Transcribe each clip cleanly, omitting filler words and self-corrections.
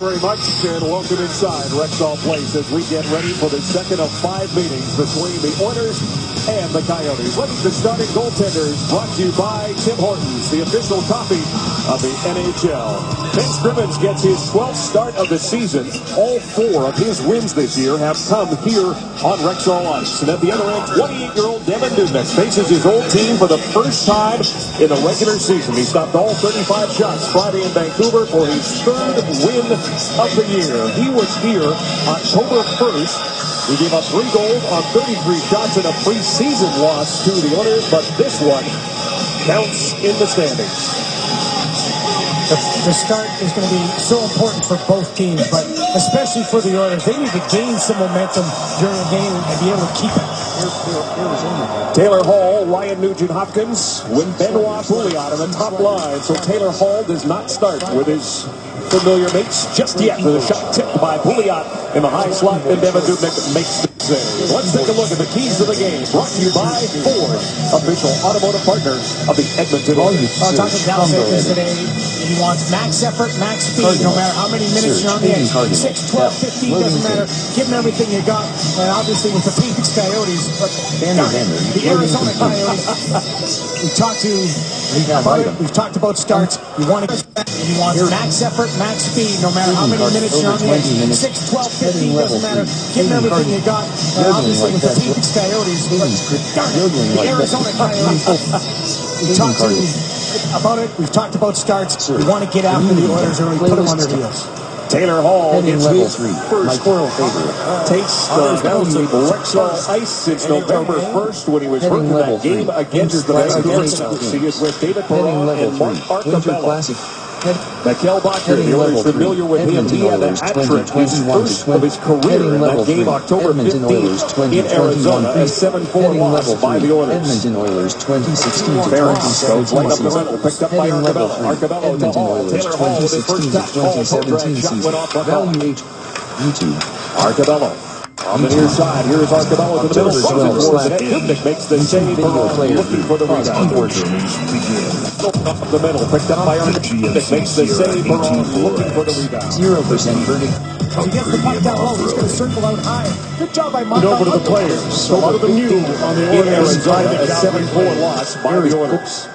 Very much, and welcome inside Rexall Place as we get ready for the second of 5 meetings between the Oilers and the Coyotes. Let's the starting goaltenders, brought to you by Tim Hortons, the official coffee of the NHL. Ben Scrimmons gets his 12th start of the season. All 4 of his wins this year have come here on Rexall Ice. And at the other end, 28-year-old Devin Dubnyk faces his old team for the first time in the regular season. He stopped all 35 shots Friday in Vancouver for his 3rd win of the year. He was here October 1st. He gave up 3 goals on 33 shots in a preseason loss to the Oilers, but this one counts in the standings. The start is going to be so important for both teams, but especially for the Oilers. They need to gain some momentum during the game and be able to keep it. Taylor Hall, Ryan Nugent-Hopkins, with Benoit Pouliot on the top line. So Taylor Hall does not start with his familiar mates just yet. The shot tipped by Pouliot in the high slot, and Devin Dubnyk makes the save. Let's take a look at the keys to the game, brought to you by Ford, official automotive partner of the Edmonton Oilers. Talking to Dallas today, he wants max effort, max speed, no matter how many minutes you're on the ice. 6, 12, 15, doesn't matter. Give him everything you got. And obviously with the Phoenix Coyotes, but the Arizona Coyotes, we've talked about starts. He wants max effort, max speed, no matter how many minutes you're on the ice. 6, 12, 15, doesn't matter. Give him everything you got. And obviously with the Phoenix Coyotes, the Arizona Coyotes, we've talked about starts. We want to get after the Oilers early, put them on their heels. Taylor Hall gets his first taste of Rexall Ice since November 1st when he was hurt in that game against the Vancouver Canucks. He is with David Perron and Mark Arcabello. Mikel Bacher, the Oilers familiar with him. He had a hat-trick, his first of his career in that game October 15th in Arizona, a 7-4 loss by the Oilers. Edmonton Oilers 2016 to Ferris goes 2017 right up the middle, picked up by Arcabello. Arcabello to Hall. Taylor Hall with his first touch. Hall, 2017 shot went off the Value YouTube. Arcabello. On the near side, here is Arcabello to the middle. Towards the net. Dubnyk makes the save. Looking for the rebound. Off the middle, picked up by Arcabello. Makes the save. Looking for the rebound. 0% verdict. As he gets the puck down low, he's going to circle out high. Good job by Mark. Over to the players. A lot of them new on the Oilers. A 7-4 loss by the Oilers.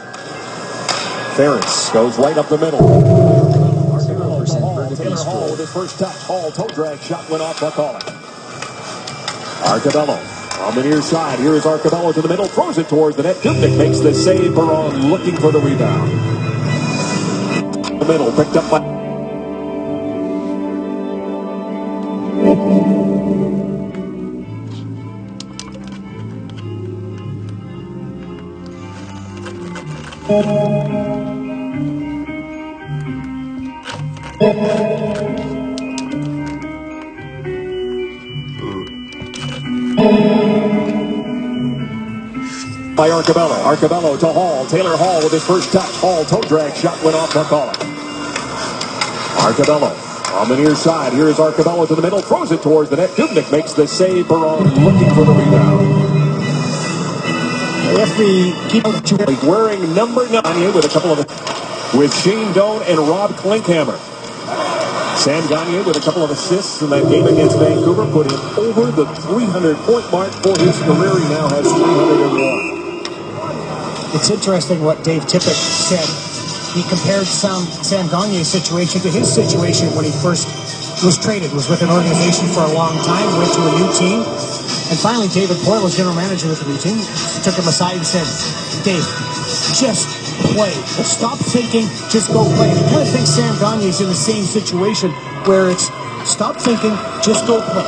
Ferris goes right up the middle. Taylor Hall with his first touch. Hall toe drag shot went off Buckholland. Arcabello on the near side. Here is Arcabello to the middle. Throws it towards the net. Dubnyk makes the save. Perron looking for the rebound. The middle picked up by... by Arcabello. Arcabello to Hall. Taylor Hall with his first touch. Hall toe drag shot went off Buckholland. Arcabello on the near side. Here is Arcabello to the middle. Throws it towards the net. Dubnyk makes the save. Perron looking for the rebound. If we keep wearing number 9 with a couple of with Shane Doan and Rob Klinkhammer. Sam Gagner with a couple of assists in that game against Vancouver put him over the 300-point mark for his career. He now has 301. It's interesting what Dave Tippett said. He compared Sam Gagner's situation to his situation when he first was traded, was with an organization for a long time, went to a new team, and finally David Poyle was general manager with the new team. He took him aside and said, Dave, just play. Stop thinking, just go play. And I kind of think Sam Gagner's in the same situation where it's stop thinking, just go play.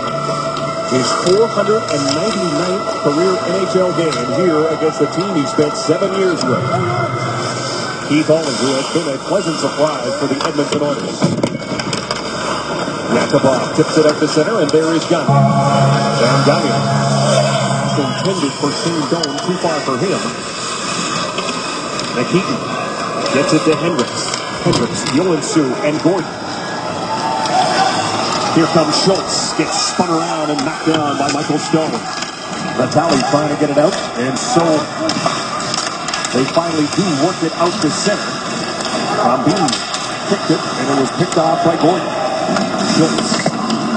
His 499th career NHL game here against the team he spent 7 years with. Keith Ollinger has been a pleasant surprise for the Edmonton Oilers. Yakubov tips it up the center, and there is Gagner. Sam Gagner intended for Shane Doan, too far for him. Nikitin gets it to Hendricks. Hendricks, Joensuu, and Gordon. Here comes Schultz. Gets spun around and knocked down by Michael Stone. Natali trying to get it out, and so they finally do work it out to center. Bombini kicked it, and it was picked off by Gordon. Schultz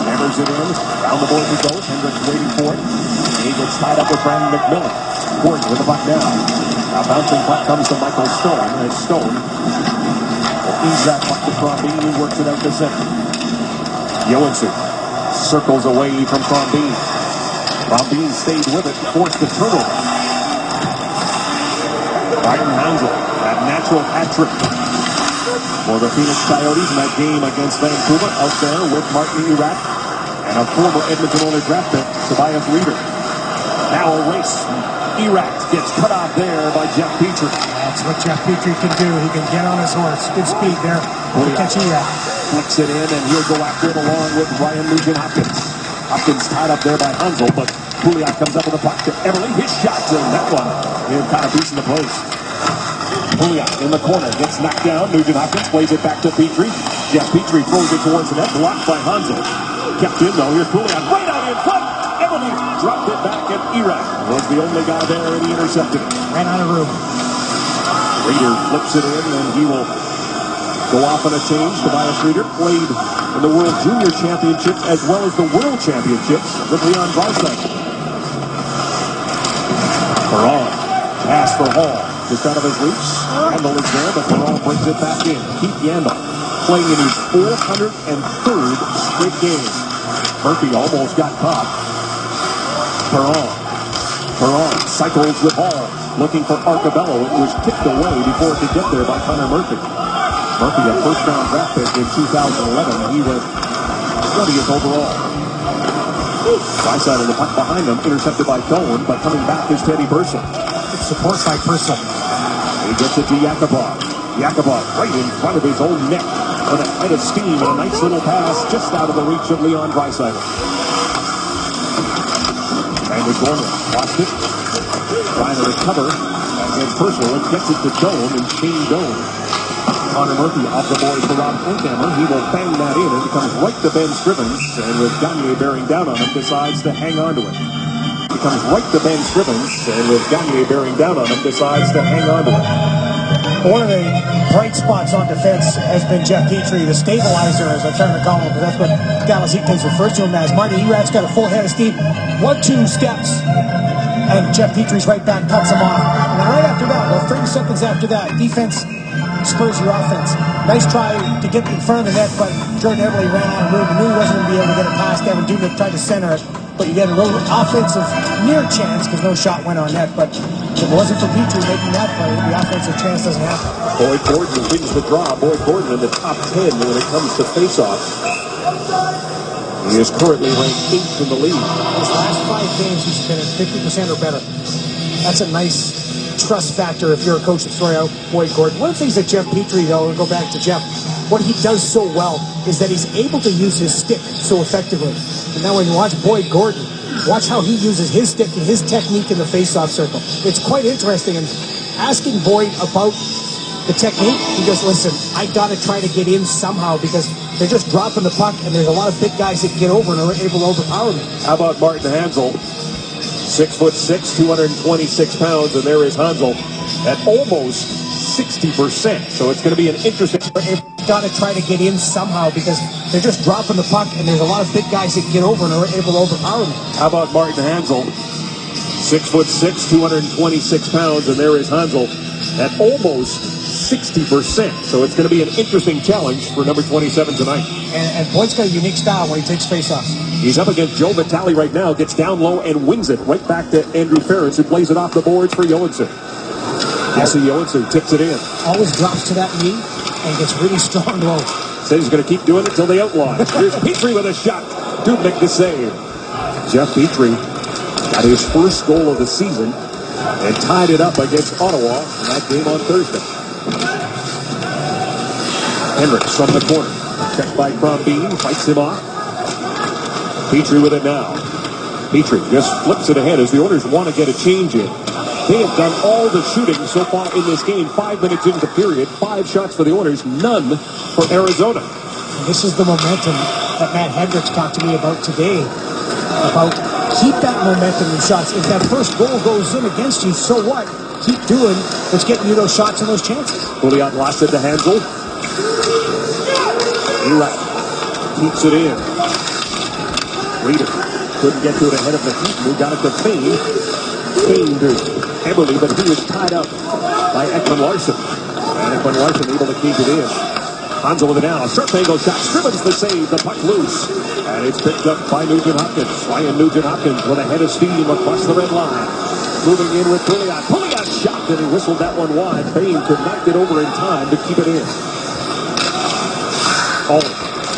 hammers it in. Down the board he goes. Hendricks waiting for it. He gets tied up with Brandon McMillan. Gordon with the puck down. Now bouncing puck comes to Michael Stone. And Stone will ease that puck to Crombie. He works it out to center. Johansson circles away from Crombie. Crombie stayed with it, forced the turnover. Martin Hansel, that natural hat trick for the Phoenix Coyotes in that game against Vancouver, out there with Martin Erat and a former Edmonton Oilers draft pick, Tobias Reeder. Now a race. Erat gets cut off there by Jeff Petrie. That's what Jeff Petrie can do. He can get on his horse. Good speed there to catch Erat. Flicks it in, and he'll go after it along with Ryan Nugent-Hopkins. Hopkins tied up there by Hansel, but Pouliot comes up with a puck to Everly. His shot, and that one is kind of beats in the place. Pouliot in the corner gets knocked down. Nugent-Hopkins plays it back to Petrie. Jeff Petrie throws it towards the net, blocked by Hansel. Kept in though. Here's Pouliot right out in front. Everly dropped it back, and Erat was the only guy there, and he intercepted it. Ran out of room. Reeder flips it in, and he will go off on a change. Tobias Reeder played in the World Junior Championships as well as the World Championships with Leon Draisaitl. Perron, pass for Hall, just out of his reach. Yandel is there, but Perron brings it back in. Keith Yandel playing in his 403rd straight game. Murphy almost got caught. Perron cycles with Hall, looking for Arcabello. It was tipped away before it could get there by Connor Murphy. Murphy, a first-round draft pick in 2011. He went 20th overall. Draisaitl, the puck behind him, intercepted by Doan, but coming back is Teddy Burson. Good support by Burson. He gets it to Yakubov. Yakubov right in front of his own net with a head of steam and a nice little pass just out of the reach of Leon Draisaitl. And the corner lost it. Trying to recover against Purcell and gets it to Doan and Shane Doan. Connor Murphy off the boards for Rob Oakhammer. He will bang that in. It comes right to Ben Scrivens, and with Gagne bearing down on him, decides to hang on to it. It comes right to Ben Scrivens, and with Gagne bearing down on him, decides to hang on to it. One of the bright spots on defense has been Jeff Petrie, the stabilizer, as I'm trying to call him, because that's what Dallas Eakins refers to him as. Marty Erat's got a full head of steam. 1-2 steps, and Jeff Petrie's right back, cuts him off. And then right after that, well, 30 seconds after that, defense spurs your offense. Nice try to get in front of the net, but Jordan Everly ran out of room. Knew he wasn't going to be able to get it past Devin Dubnyk, tried to center it, but you get a little offensive near chance because no shot went on net. But if it wasn't for Petrie making that play, the offensive chance doesn't happen. Boyd Gordon wins the draw. Boyd Gordon in the top 10 when it comes to faceoffs. He is currently ranked 8th in the league. His last 5 games, he's been at 50% or better. That's a nice trust factor if you're a coach to throw out Boyd Gordon. One of the things that Jeff Petrie, though, and go back to Jeff, what he does so well is that he's able to use his stick so effectively. And now when you watch Boyd Gordon, watch how he uses his stick and his technique in the faceoff circle. It's quite interesting. And asking Boyd about the technique, he goes, listen, I got to try to get in somehow because they're just dropping the puck and there's a lot of big guys that get over and are able to overpower me. How about Martin Hansel? 6'6", 226 pounds, and there is Hansel at almost 60%. So it's going to be an interesting. Got to try to get in somehow because they're just dropping the puck and there's a lot of big guys that get over and are able to overpower me. How about Martin Hansel? 6'6", 226 pounds, and there is Hansel at almost 60%. So it's going to be an interesting challenge for number 27 tonight. And Boyd's got a unique style when he takes faceoffs. He's up against Joe Vitale right now, gets down low and wings it right back to Andrew Ferris, who plays it off the boards for Johansson. Jesse Johansson tips it in. Always drops to that knee and gets really strong low. Says he's going to keep doing it till they outlaw. Here's Petrie with a shot. Dubnyk the save. Jeff Petrie got his first goal of the season and tied it up against Ottawa in that game on Thursday. Hendricks from the corner. Checked by Crombie, fights him off. Petrie with it now. Petrie just flips it ahead as the Oilers want to get a change in. They have done all the shooting so far in this game. 5 minutes into the period. 5 shots for the Oilers, none for Arizona. And this is the momentum that Matt Hendricks talked to me about today. About keep that momentum in shots. If that first goal goes in against you, so what? Keep doing what's getting you those shots and those chances. Pouliot lost it to Hansel. keeps it in. Reader couldn't get to it ahead of the heat. We got it to Fane. Fane to Eberle, but he was tied up by Ekman Larson. And Ekman Larson able to keep it in. Hanzo with it now. A sharp angle shot. Scrimmins the save. The puck loose. And it's picked up by Nugent-Hopkins. Ryan Nugent-Hopkins with a head of steam across the red line. Moving in with Pouliot. Pouliot shot, and he whistled that one wide. Fane could not get over in time to keep it in. Oh,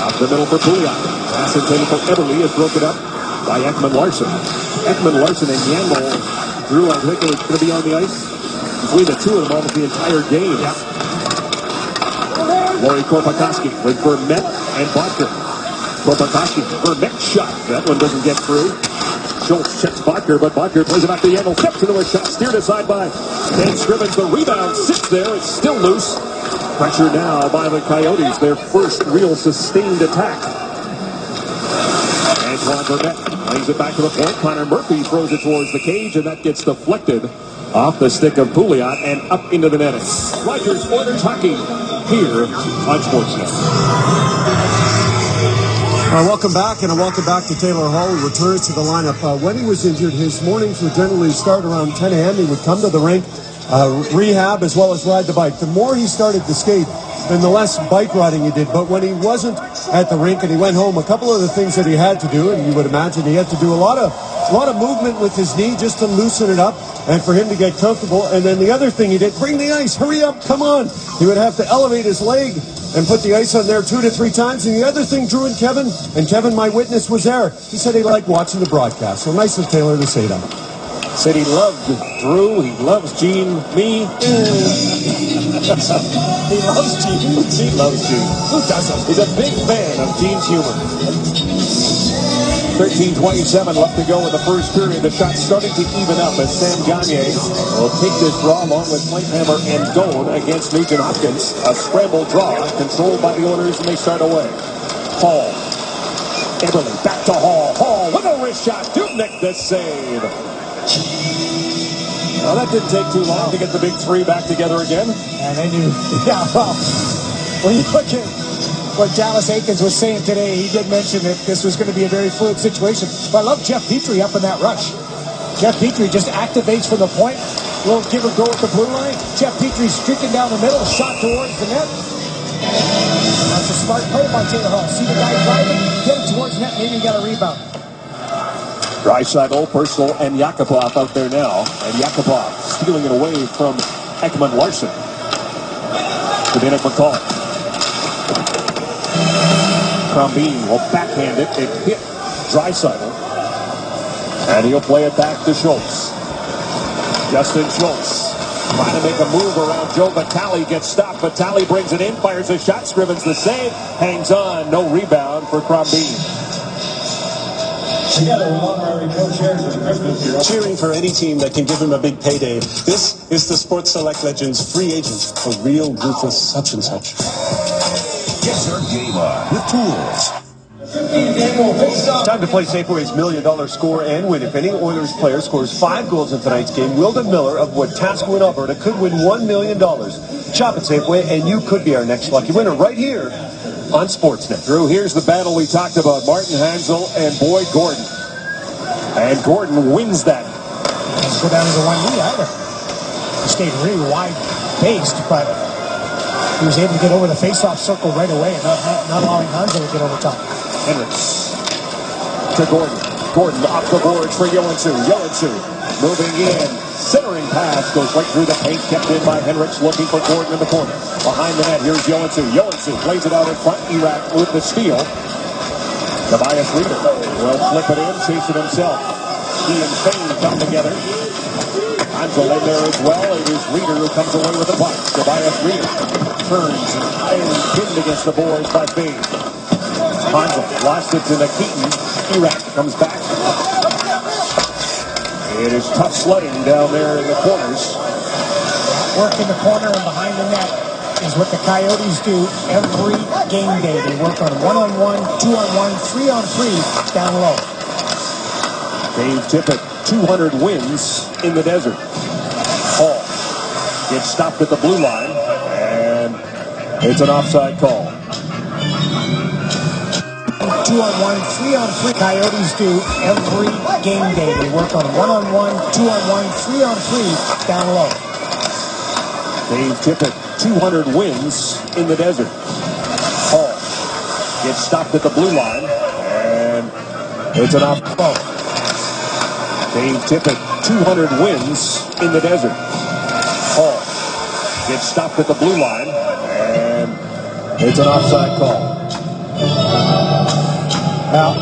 out the middle for Pouliot. Pass intended for Eberle is broken up by Ekman Larson. Ekman Larson and Yandel. Drew, I think it's going to be on the ice between the two of them almost the entire game. Yeah. Laurie Korpikoski with Vermette and Bodker. Korpikoski, Vermette shot. That one doesn't get through. Schultz checks Bodker, but Bodker plays it back to Yandel. Steps into a shot, steered aside by Ben Scrimmins. The rebound sits there. It's still loose. Pressure now by the Coyotes. Their first real sustained attack. Antoine Vermette lays it back to the point. Connor Murphy throws it towards the cage, and that gets deflected off the stick of Pouliot and up into the net. Rogers Oilers hockey here on Sportsnet. Welcome back, and a welcome back to Taylor Hall, who returns to the lineup. When he was injured, his mornings would generally start around 10 a.m. He would come to the rink, rehab, as well as ride the bike. The more he started to skate, then the less bike riding he did. But when he wasn't at the rink and he went home, a couple of the things that he had to do, and you would imagine he had to do a lot of movement with his knee just to loosen it up and for him to get comfortable. And then the other thing he did, bring the ice, hurry up, come on. He would have to elevate his leg and put the ice on there 2 to 3 times. And the other thing, Drew and Kevin, my witness, was there. He said he liked watching the broadcast. So nice of Taylor to say that. Said he loved Drew, he loves Gene, me. He loves Gene. He loves Gene. Who doesn't? He's a big fan of Gene's humor. 13:27 left to go in the first period. The shot's starting to even up as Sam Gagner will take this draw along with Lighthammer and Doan against Nugent-Hopkins. A scramble draw controlled by the Oilers, and they start away. Hall. Eberle back to Hall. Hall with a wrist shot. Dubnyk the save. Well, that didn't take too long to get the big three back together again. And then when you look at what Dallas Aikens was saying today, he did mention that this was going to be a very fluid situation. But I love Jeff Petrie up in that rush. Jeff Petrie just activates from the point. A little give or go at the blue line. Jeff Petrie streaking down the middle, shot towards the net. That's a smart play by Taylor Hall. See the guy driving, get it towards net, maybe he got a rebound. Draisaitl, Purcell, and Yakupov out there now. And Yakupov stealing it away from Ekman Larson. Dominic McCall. Crombeen will backhand it. It hit Draisaitl. And he'll play it back to Schultz. Justin Schultz trying to make a move around Joe Vitale. Gets stopped. Vitale brings it in, fires a shot. Scrimmins the save. Hangs on. No rebound for Crombeen. Cheering for any team that can give him a big payday. This is the Sports Select Legends free agent, a real ruthless such and such. Get your game on with tools. Time to play Safeway's $1 million score and win. If any Oilers player scores 5 goals in tonight's game, Wilden Miller of Wetaskiwin, Alberta could win $1 million. Shop at Safeway and you could be our next lucky winner right here on Sportsnet. Drew, here's the battle we talked about. Martin Hansel and Boyd Gordon. And Gordon wins that. Doesn't go down to the 1 knee either. He stayed really wide-based, but he was able to get over the face-off circle right away and not allowing Hansel to get over top. Hendricks to Gordon. Gordon off the boards for Joensuu. Joensuu moving in. Centering pass goes right through the paint. Kept in by Hendricks, looking for Gordon in the corner. Behind the net, here's Joensuu. Joensuu plays it out in front. Iraq with the steal. Tobias Reeder will flip it in, chase it himself. He and Fane come together. Hansel in there as well. It is Reeder who comes away with the puck. Tobias Reeder turns and pinned against the boards by Fane. Hansel lost it to Nikitin. Iraq comes back. It is tough sledding down there in the corners. Work in the corner and behind the net is what the Coyotes do every game day. They work on 1-on-1, 2-on-1, 3-on-3 down low. Dave Tippett, 200 wins in the desert. Hall gets stopped at the blue line, and it's an offside call. 2-on-1, 3-on-3 Coyotes do every game day. They work on 1-on-1, 2-on-1, 3-on-3 down low. Dave Tippett, 200 wins in the desert. Hall gets stopped at the blue line, and it's an off ball. Dave Tippett, 200 wins in the desert. Hall gets stopped at the blue line, and it's an offside call. Now,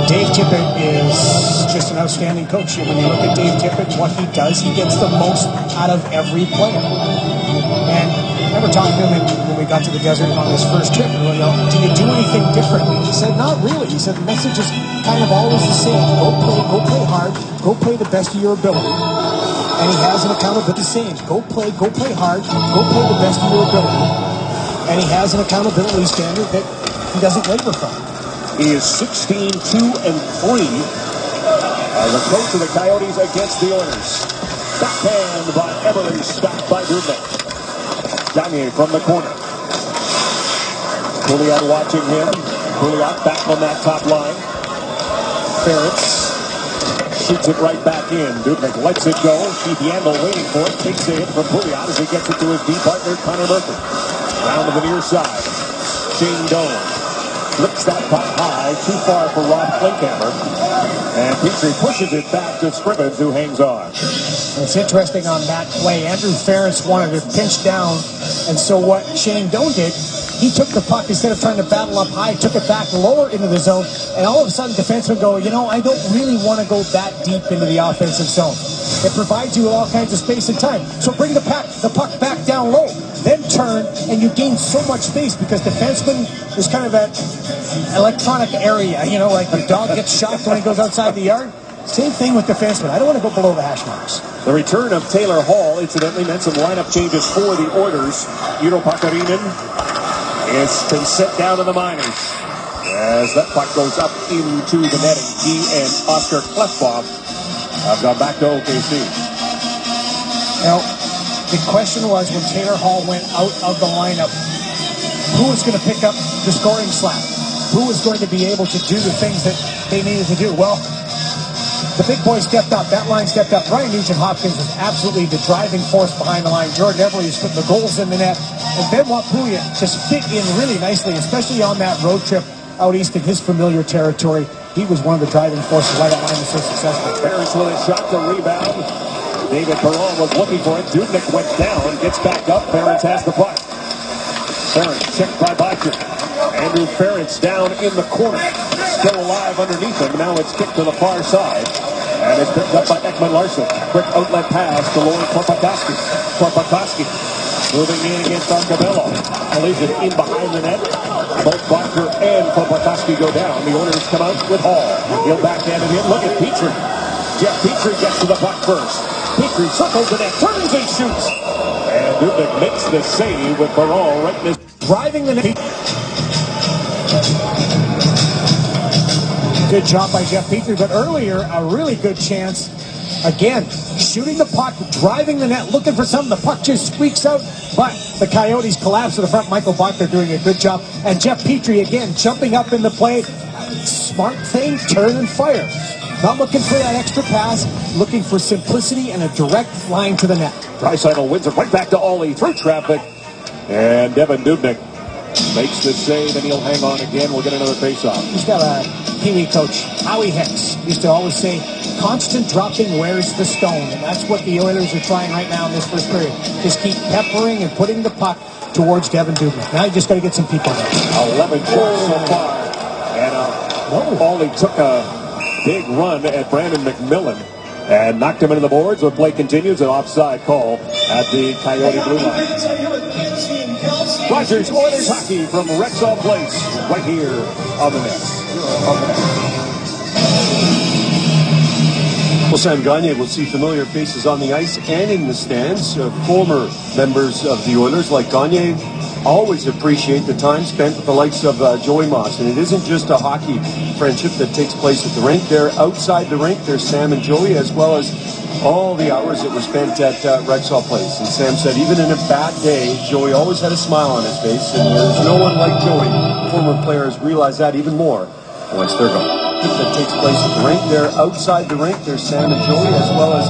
Dave Tippett is just an outstanding coach. When you look at Dave Tippett, what he does, he gets the most out of every player. And I remember talking to him when we got to the desert on his first trip. And we go, "Do you do anything differently?" He said, "Not really." He said, "The message is kind of always the same. Go play hard, go play the best of your ability." And he has an accountability saying, go play hard, go play the best of your ability. And he has an accountability standard that he doesn't waver from. He is 16-2-3 as a coach of the Coyotes against the Oilers. Backhand by Eberle, stopped by Dubnik. Gagne from the corner. Pouliot watching him. Pouliot back on that top line. Ferentz shoots it right back in. Dubnik lets it go. Keith Yandel waiting for it. Takes a hit from Pouliot as he gets it to his D partner, Connor Murphy. Round to the near side. Shane Doan flips that puck high, too far for Rob Klinkhammer. And Petrie pushes it back to Scrimmage, who hangs on. It's interesting on that play. Andrew Ferentz wanted to pinch down, and so what Shane Doan did, he took the puck, instead of trying to battle up high, took it back lower into the zone, and all of a sudden defensemen go, "You know, I don't really want to go that deep into the offensive zone." It provides you with all kinds of space and time. So bring the puck back down low, then turn, and you gain so much space because defenseman is kind of that electronic area, you know, like your dog gets shocked when he goes outside the yard. Same thing with defensemen. I don't want to go below the hash marks. The return of Taylor Hall, incidentally, meant some lineup changes for the Oilers. Eero Pakarinen has been set down in the minors as that puck goes up into the netting. He and Oscar Klefbom have gone back to OKC. Now, the question was when Taylor Hall went out of the lineup, who was going to pick up the scoring slack? Who was going to be able to do the things that they needed to do? Well, the big boys stepped up. That line stepped up. Ryan Nugent-Hopkins was absolutely the driving force behind the line. Jordan Eberle is putting the goals in the net. And Benoit Pouliot just fit in really nicely, especially on that road trip out east in his familiar territory. He was one of the driving forces why that line was so successful. Ferentz with a shot to rebound. David Perron was looking for it. Dubnik went down, gets back up. Ferentz has the puck. Ferentz checked by Boucher. Andrew Ferentz down in the corner. Still alive underneath him. Now it's kicked to the far side. And it's picked up by Ekman Larsson. Quick outlet pass to Lauren Korpikoski. Korpikoski moving in against Arcabello. Collision in behind the net. Both Barker and Korpikoski go down. The Oilers come out with Hall. He'll backhand it in. Look at Petrie. Jeff Petrie gets to the puck first. Petrie circles the net, turns and shoots. And Dubnik makes the save with Perron right in his driving the net. Good job by Jeff Petrie, but earlier, a really good chance. Again, shooting the puck, driving the net, looking for something. The puck just squeaks out, but the Coyotes collapse to the front. Michael Bachner doing a good job. And Jeff Petrie, again, jumping up in the play. Smart thing, turn and fire. Not looking for that extra pass, looking for simplicity and a direct line to the net. Draisaitl wins it right back to Ollie through traffic. And Devin Dubnik makes the save, and he'll hang on again. We'll get another faceoff. He's got a Pee-wee coach, Howie Hicks, used to always say, constant dropping wears the stone. And that's what the Oilers are trying right now in this first period. Just keep peppering and putting the puck towards Devin Dubnik. Now you just got to get some people there. 11 shots so far. And Ollie took a big run at Brandon McMillan and knocked him into the boards. The play continues, an offside call at the Coyote blue line. Rogers Oilers hockey from Rexall Place, right here on the net. Well, Sam Gagne will see familiar faces on the ice and in the stands. Former members of the Oilers like Gagne always appreciate the time spent with the likes of Joey Moss. And it isn't just a hockey friendship that takes place at the rink. They're outside the rink. There's Sam and Joey, as well as all the hours that were spent at Rexall Place. And Sam said even in a bad day, Joey always had a smile on his face. And there's no one like Joey. Former players realize that even more once they're gone. That takes place at the rink there. Outside the rink, there's Sam and Joey, as well as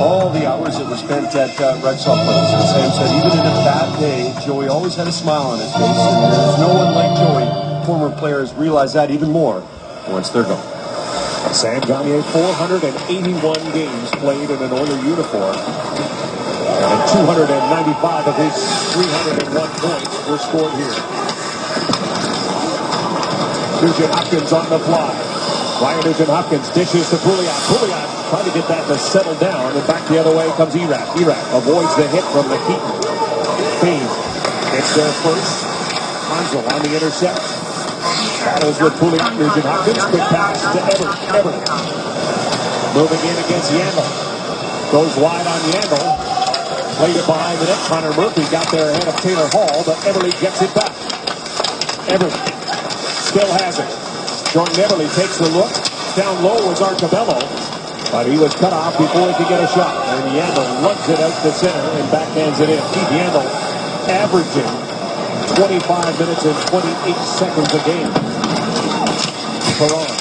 all the hours that were spent at Red Sox Place. And Sam said even in a bad day, Joey always had a smile on his face, and there's no one like Joey. Former players realize that even more once they're gone. Sam Gagner, 481 games played in an Oiler uniform, and 295 of his 301 points were scored here. Nugent-Hopkins on the fly. Ryan Nugent-Hopkins dishes to Pouliot. Pouliot trying to get that to settle down, and back the other way comes Erat. Erat avoids the hit from the Keaton. Bean gets there first. Hansel on the intercept. Battles with Pouliot. Nugent-Hopkins. Quick pass to Everett. Moving in against Yandel. Goes wide on Yandel. Played it behind the net. Connor Murphy got there ahead of Taylor Hall, but Everly gets it back. Everett still has it. Jordan Everly takes the look. Down low was Arcabello, but he was cut off before he could get a shot. And Yandel lugs it out to center and backhands it in. Keith Yandel averaging 25 minutes and 28 seconds a game per on.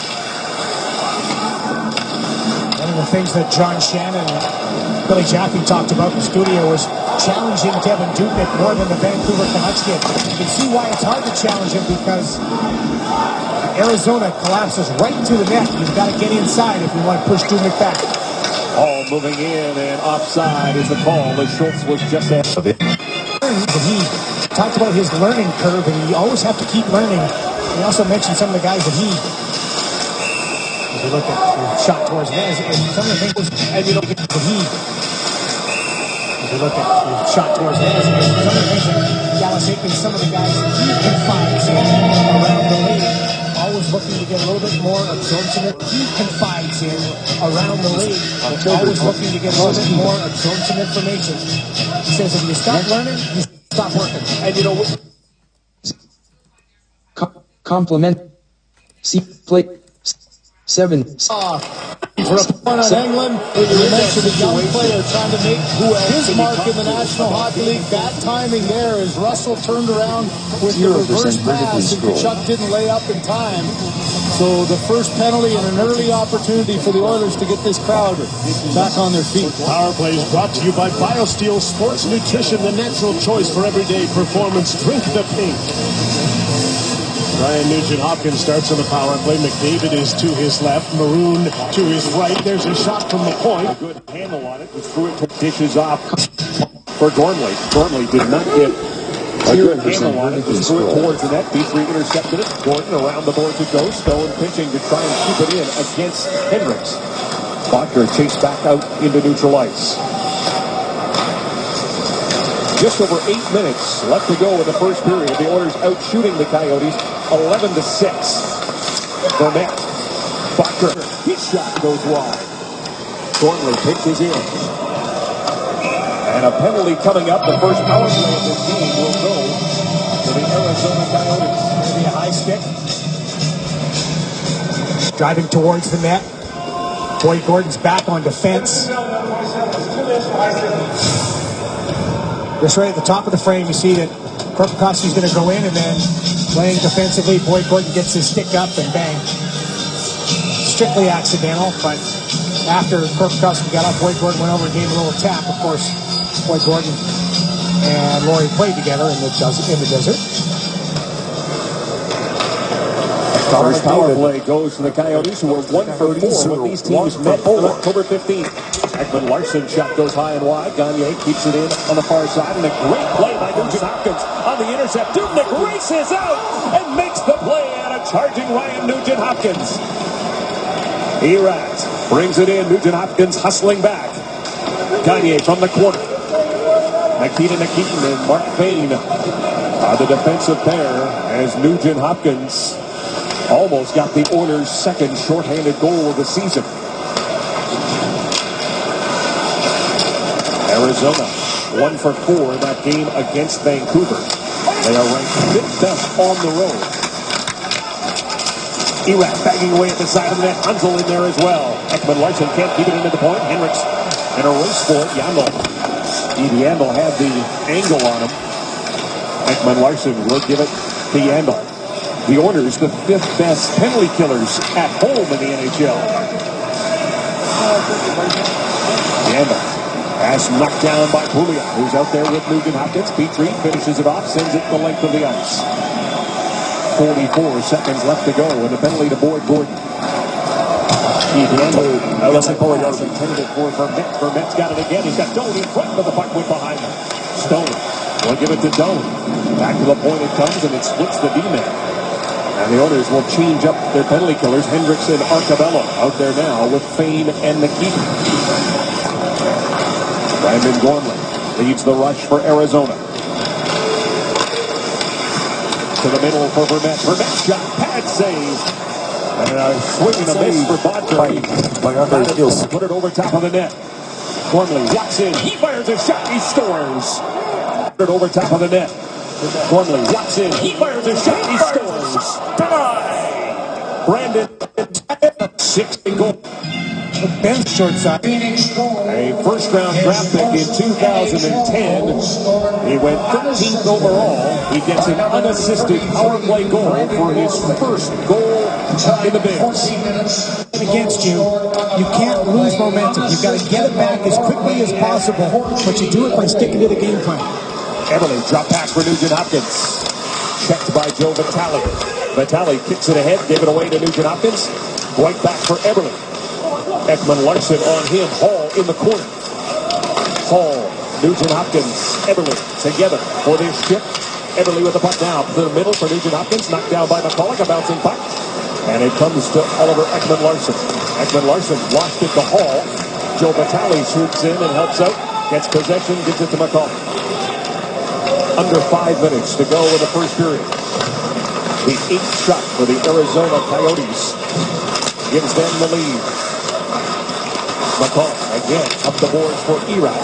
One of the things that John Shannon and Billy Jaffe talked about in the studio was challenging Kevin Dubnyk more than the Vancouver Canucks did. You can see why it's hard to challenge him, because Arizona collapses right to the net. You've got to get inside if you want to push Dubnyk back. All moving in, and offside is the call. The Schultz was just ahead of it. He talked about his learning curve, and you always have to keep learning. He also mentioned some of the guys that he, if you look at the shot towards net, and some of the things, and you don't get that he, if you look at the shot towards net, and some of the things that Dallas Aikman, some of the guys that he confides in around the league, always looking to get a little bit more absorption. He confides in around the league, always looking to get a little bit more absorption information. He says if you stop learning, you stop working. And you know what? Compliment. See, play. 7. For a point on England, when you mentioned a young player trying to make his mark in the National Hockey League. Bad timing there as Russell turned around with the reverse pass and Kachuk didn't lay up in time. So the first penalty and an early opportunity for the Oilers to get this crowd back on their feet. Power Play is brought to you by BioSteel Sports Nutrition, the natural choice for everyday performance. Drink the pink. Ryan Nugent-Hopkins starts on the power play. McDavid is to his left. Maroon to his right. There's a shot from the point. A good handle on it. He threw it to dishes off for Gormley. Gormley did not get a good handle on it. He threw it towards the net. B3 intercepted it. Gordon around the board to go. Stone pitching to try and keep it in against Hendricks. Butker chased back out into neutral ice. Just over 8 minutes left to go in the first period. The Oilers out shooting the Coyotes 11-6. Vermette. Butker. His shot goes wide. Gormley pitches in. And a penalty coming up. The first power play of this game will go to the Arizona Coyotes. Going to be a high stick. Driving towards the net. Boyd Gordon's back on defense. Just right at the top of the frame, you see that Korpikoski's going to go in, and then playing defensively, Boyd Gordon gets his stick up and bang. Strictly accidental, but after Korpikoski got up, Boyd Gordon went over and gave a little tap. Of course, Boyd Gordon and Laurie played together in the desert. First power play goes to the Coyotes, who were 1 for 4 when these teams met on October 15th. Ekman Larson shot goes high and wide. Gagner keeps it in on the far side, and a great play by Nugent-Hopkins on the intercept. Dubnyk races out and makes the play out of charging Ryan Nugent-Hopkins. Erat brings it in. Nugent-Hopkins hustling back. Gagner from the corner. Nikita Nikitin and Mark Payne are the defensive pair as Nugent-Hopkins almost got the Oilers' second shorthanded goal of the season. Arizona 1 for 4 that game against Vancouver. They are ranked 5th best on the road. Erat banging away at the side of the net. Hansel in there as well. Ekman Larson can't keep it into the point. Hendricks in a race for it. Yandel. Yandel had the angle on him. Ekman Larson will give it to Yandel. The Oilers, the 5th best penalty killers at home in the NHL. Gambit. Pass knocked down by Pouliot, who's out there with Nugent Hopkins. Petrie finishes it off, sends it the length of the ice. 44 seconds left to go, and the penalty to Boyd Gordon. Doesn't pull it out. Intended it for Vermette. Vermette's got it again. He's got Doan in front, but the puck went behind him. Stone will give it to Doan. Back to the point it comes, and it splits the D-man. And the Oilers will change up their penalty killers. Hendricks and Arcabello out there now with Fane and McKeith. Brandon Gormley leads the rush for Arizona. To the middle for Vermette. Vermette's shot, pad save. And a swing and a miss for Bontrae. Put it over top of the net. Gormley walks in. He fires a shot. He scores. Put it over top of the net. Gormley walks in. He fires a shot. He scores. Brandon, 60 goal. Ben's short side. A first-round draft pick in 2010. He went 13th overall. He gets an unassisted power play goal for his first goal in the Bears. Against you, you can't lose momentum. You've got to get it back as quickly as possible, but you do it by sticking to the game plan. Everly, drop pass for Nugent Hopkins. Checked by Joe Vitale. Vitale kicks it ahead, gave it away to Nugent Hopkins. Right back for Everly. Ekman Larson on him. Hall in the corner. Hall, Nugent Hopkins, Everly together for this chip. Everly with the puck now to the middle for Nugent Hopkins. Knocked down by McCulloch, a bouncing puck. And it comes to Oliver Ekman Larson. Ekman Larson lost it to Hall. Joe Vitale swoops in and helps out. Gets possession, gives it to McCulloch. Under 5 minutes to go in the first period. The 8th shot for the Arizona Coyotes gives them the lead. McCulloch again up the boards for Erat.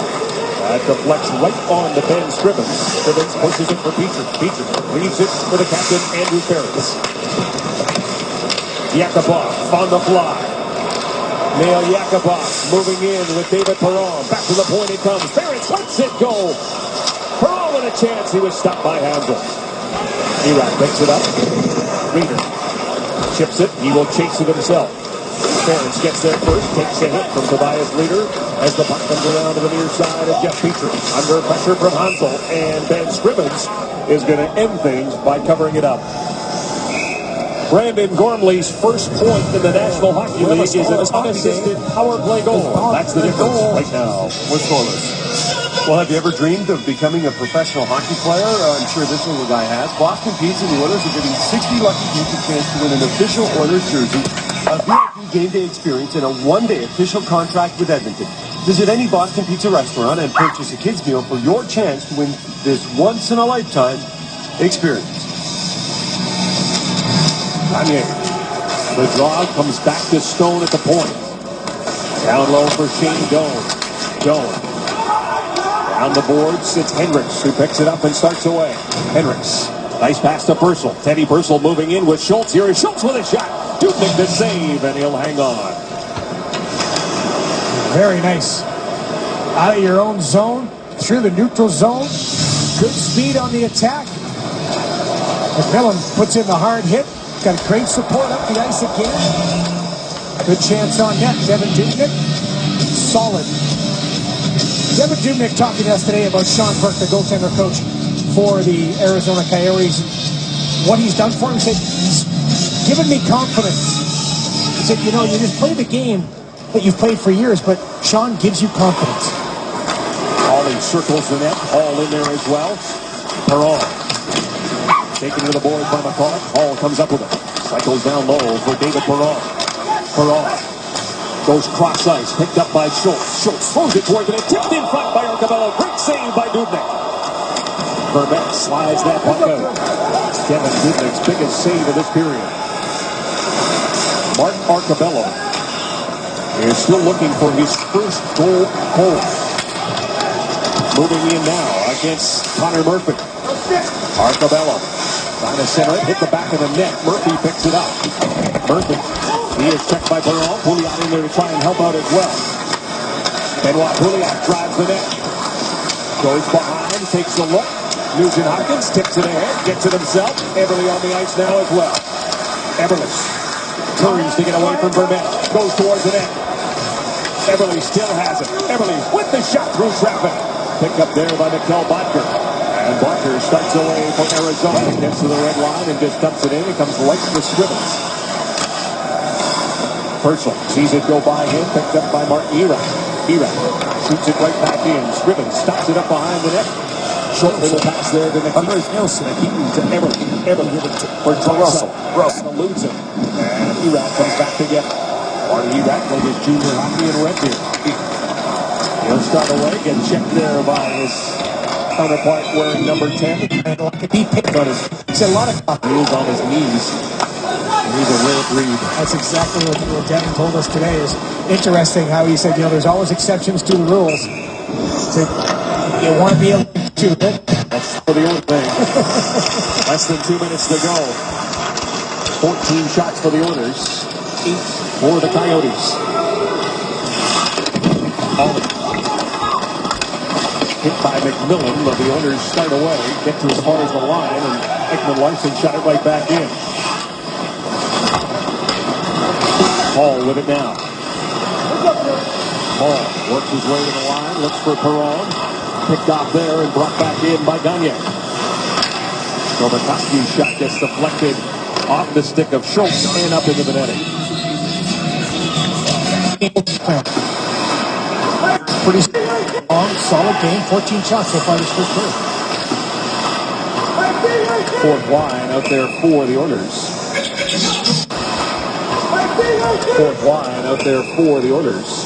That deflects right on to Ben Scrivens. Scrivens pushes it for Petrie. Petrie leaves it for the captain, Andrew Ferris. Yakupov on the fly. Nail Yakupov moving in with David Perron. Back to the point it comes. Ferris lets it go. Perron with a chance. He was stopped by Hansel. Erat picks it up. Reeder chips it. He will chase it himself. Ferris gets there first, takes a hit from Tobias Reeder as the puck comes around to the near side of Jeff Petrie. Under pressure from Hansel, and Ben Scrivens is going to end things by covering it up. Brandon Gormley's first point in the National Hockey League is an unassisted power play goal. That's the difference right now. We're scoreless. Well, have you ever dreamed of becoming a professional hockey player? I'm sure this little guy has. Boston Pizza and the Oilers are giving 60 lucky people a chance to win an official Oilers jersey, a VIP game day experience, and a one-day official contract with Edmonton. Visit any Boston Pizza restaurant and purchase a kid's meal for your chance to win this once-in-a-lifetime experience. Kanye. The draw comes back to Stone at the point. Down low for Shane Doan. Doan. Down the boards, it's Hendricks who picks it up and starts away. Hendricks. Nice pass to Purcell. Teddy Purcell moving in with Schultz. Here is Schultz with a shot. Dubnyk the save, and he'll hang on. Very nice. Out of your own zone, through the neutral zone. Good speed on the attack. McMillan puts in the hard hit. Got great support up the ice again. Good chance on net. Devin Dubnyk. Solid. Devin Dubnyk talking to us today about Sean Burke, the goaltender coach for the Arizona Coyotes. What he's done for him, he said, he's given me confidence. He said, you know, you just play the game that you've played for years, but Sean gives you confidence. Hawley circles the net. Hall in there as well. Perron. Taken to the boards by McCulloch. Hall comes up with it. Cycles down low for David Perron. Perron goes cross ice. Picked up by Schultz. Schultz throws it toward the net. Tipped in front by Arcabello. Great save by Dubnyk. Vermette slides that puck out. Devin Dubnyk's biggest save of this period. Mark Arcabello is still looking for his first goal. Moving in now against Connor Murphy. Arcabello trying to center it, hit the back of the net. Murphy picks it up. Murphy, he is checked by Perron. Pouliot in there to try and help out as well. Benoit Pouliot drives the net. Goes behind, takes a look. Nugent-Hopkins tips it ahead, gets it himself. Eberle on the ice now as well. Eberle turns to get away from Burnett. Goes towards the net. Eberle still has it. Eberle with the shot through traffic. Picked up there by Mikkel Boedker. And Boedker starts away for Arizona. Gets to the red line and just dumps it in. It comes right to Scrivens. Purcell sees it go by him. Picked up by Martin Erat. Erat shoots it right back in. Scrivens stops it up behind the net. Short little pass there to Nielsen. To Eberle. Eberle give it for Russell. Russell eludes him. And Erat comes back to get it. Martin Erat played his junior hockey in Red Deer. He'll start away. Get checked there by his counterpart wearing number 10. And he picked on his. He's a lot of heels on his knees. He's a rare breed. That's exactly what Devin told us today. Is interesting how he said, there's always exceptions to the rules. So you want to be able to shoot it. That's for the old thing. Less than 2 minutes to go. 14 shots for the Oilers. 8 for the Coyotes. Hit by McMillan, but the Oilers start away, get to as far as the line, and Ekman-Larsson shot it right back in. Hall with it now. Hall works his way to the line, looks for Perron. Picked off there and brought back in by Gagne. Novakoski's shot gets deflected off the stick of Schultz and up into the netting. Pretty long, solid game. 14 shots so far this first period. Fourth line out there for the Oilers. Fourth line out there for the Oilers.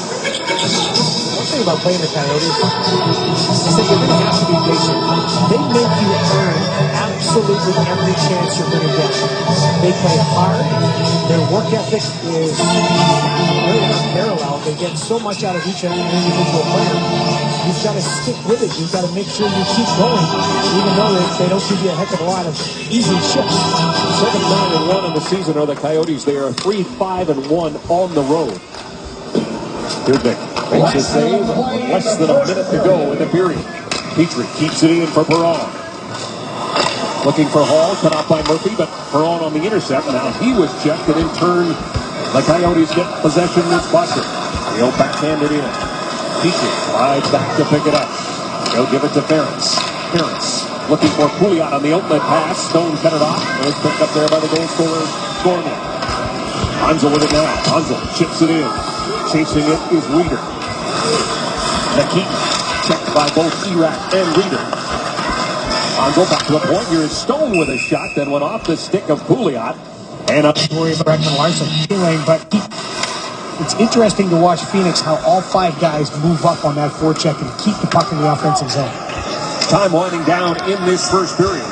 One thing about playing the Coyotes is that you're going to have to be patient. They make you earn absolutely every chance you're going to get. They play hard. Their work ethic is really unparalleled. They get so much out of each and every individual player. You've got to stick with it. You've got to make sure you keep going, even though they don't give you a heck of a lot of easy shifts. 7-9-1 in the season are the Coyotes. They are 3-5-1 on the road. Dubnik makes his save. Less than a minute to go in the period. Petrie keeps it in for Perron. Looking for Hall, cut off by Murphy, but Perron on the intercept. Now he was checked, and in turn, the Coyotes get possession with Buster. He'll backhand it in. Petrie rides back to pick it up. He'll give it to Ferentz. Ferentz looking for Pouliot on the outlet pass. Stone cut it off. It was picked up there by the goal scorer, Gorman. Hansel with it now. Hansel chips it in. Chasing it is Reeder. Nikita checked by both Erat and Reeder. Hansel back to the point. Here's Stone with a shot that went off the stick of Pouliot. And up. Worry about Ekman-Larsson anyway, but it's interesting to watch Phoenix how all 5 guys move up on that forecheck and keep the puck in the offensive zone. Time winding down in this first period.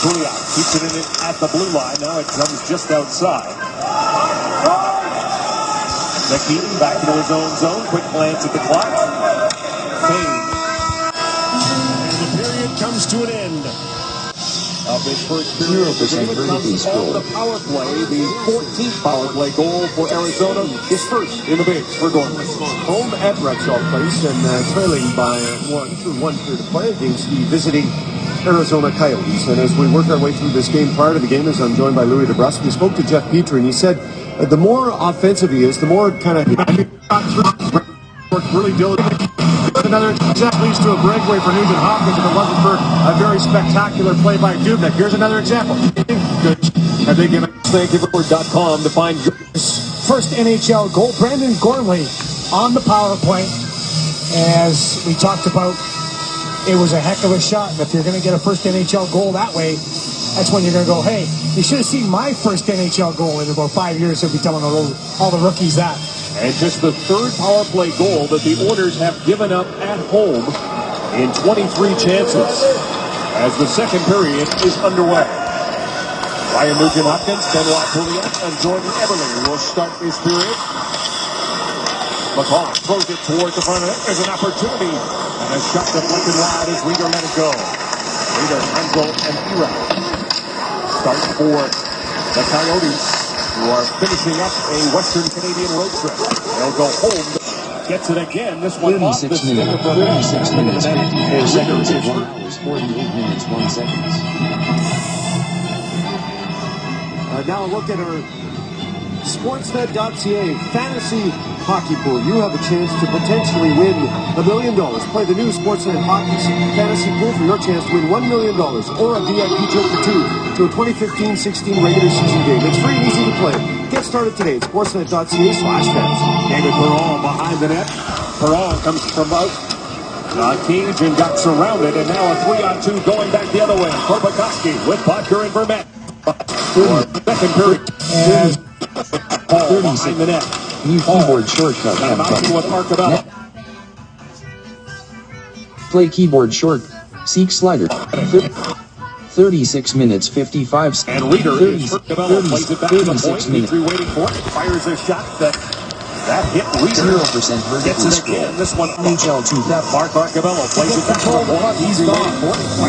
Pouliot keeps it in it at the blue line. Now it comes just outside. Nikita back into his own zone. Quick glance at the clock. Kane. And the period comes to an end. Of this first period, comes on the power play. The 14th power play goal for Arizona is first in the bigs for Gorman. Home at Rexall Place and trailing by one period of play against the visiting Arizona Coyotes. And as we work our way through this game, prior to the game, as I'm joined by Louis DeBrusque, we spoke to Jeff Petrie, and he said the more offensive he is, the more kind of worked really diligently. Another example leads to a breakaway for Nugent-Hopkins if it wasn't for a very spectacular play by Dubnik. Here's another example. Good. Have they given thankyouford.com to find your first NHL goal. Brandon Gormley on the power play. As we talked about, it was a heck of a shot. And if you're going to get a first NHL goal that way, that's when you're going to go, hey, you should have seen my first NHL goal in about 5 years. He'll be telling all the rookies that. And just the third power play goal that the Oilers have given up at home in 23 chances as the second period is underway. Ryan Nugent-Hopkins, Benoit Pouliot, and Jordan Eberle will start this period. McCall throws it towards the front of it. There's an opportunity. And a shot deflected wide as Reeder let it go. Reeder, Hansel, and Erat start for the Coyotes, who are finishing up a Western Canadian road trip. They'll go home Gets it again. This one off the 36 stick minutes, of Vermette. 36 minutes, 54 seconds at 1 hours, 48 minutes, 1 seconds. Now a look at our Sportsnet.ca fantasy hockey pool. You have a chance to potentially win $1 million. Play the new Sportsnet Hockey Fantasy Pool for your chance to win $1 million or a VIP trip for two to a 2015-16 regular season game. It's free and easy to play. Get started today at sportsnet.ca/fantasy. David Perron behind the net. Perron comes from out. Cage and got surrounded, and now a 3-on-2 going back the other way. Korpikoski with Bodker and Vermette. Second period. And Paul behind the net. New keyboard shortcut. And bouncing with Arcabella. Play keyboard short. Seek slider. 36 minutes, 55 seconds. And Reader is Arcabella plays it back to the point. 36 minutes. Petrie waiting for it. Fires a shot that hit Reader. 0% Gets vertical it again. scroll. This one NHL 2. Mark Arcabella plays it back to the point. He's gone.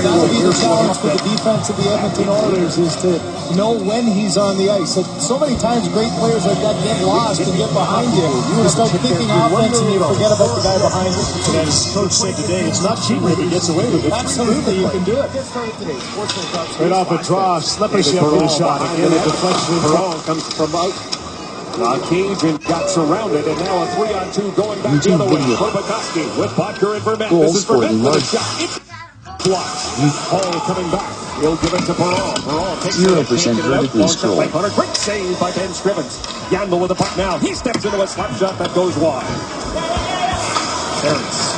That'll be the challenge for the defense of the Edmonton Oilers is to know when he's on the ice. So many times great players like that get lost and get behind you. You start thinking offense and you forget about the guy behind you. And as Coach said today, it's not cheaper if he gets away with it. Absolutely, you can do it. Get started today. Right off a draw, Slepyshev with a shot. Again, a deflection. Perron comes from out. Cage and got surrounded, and now a 3-on-2 going back the other way. Korpikoski with Bodker and Vermette. Goals This is for Vermette with a Lard. shot. It's blocked. Hall coming back. He'll give it to Perron. Perron takes 0% vertically scroll. By Hunter. Great save by Ben Scrivens. Yandel with the puck now. He steps into a slap shot that goes wide. Terrence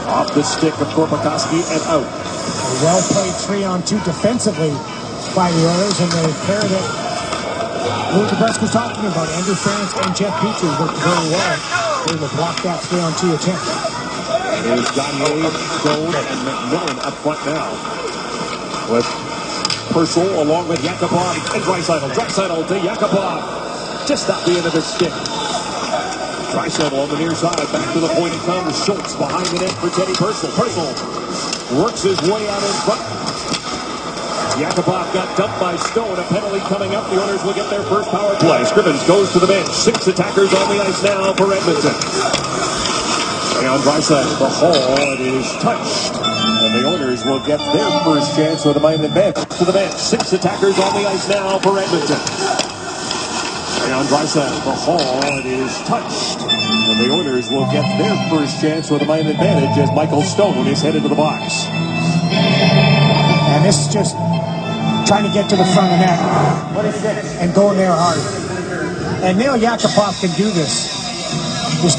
off the stick of Korpikoski and out. a well-played 3-on-2 defensively by the Oilers, and they paired it. Lou DeBrusque was talking about Andrew France and Jeff Petrie worked very well. They would block that 3-on-2 attempt. There's Gagne, Stone, and McMillan up front now. With Purcell along with Yakupov and Draisaitl. Draisaitl to Yakupov. Just at the end of his stick. Draisaitl on the near side. Back to the point it comes. Schultz behind the net for Teddy Purcell. Purcell works his way out in front. Yakupov got dumped by Stone. A penalty coming up. The Oilers will get their first power play. Scrivens goes to the bench. 6 attackers on the ice now for Edmonton. And Draisaitl, the Hall, it is touched. And the Oilers will get their first chance with a man advantage to the bench. 6 attackers on the ice now for Edmonton. And Draisaitl, the Hall, it is touched. And the Oilers will get their first chance with a man advantage as Michael Stone is headed to the box. And this is just trying to get to the front of the net and going there hard. And Neil Yakupov can do this. Just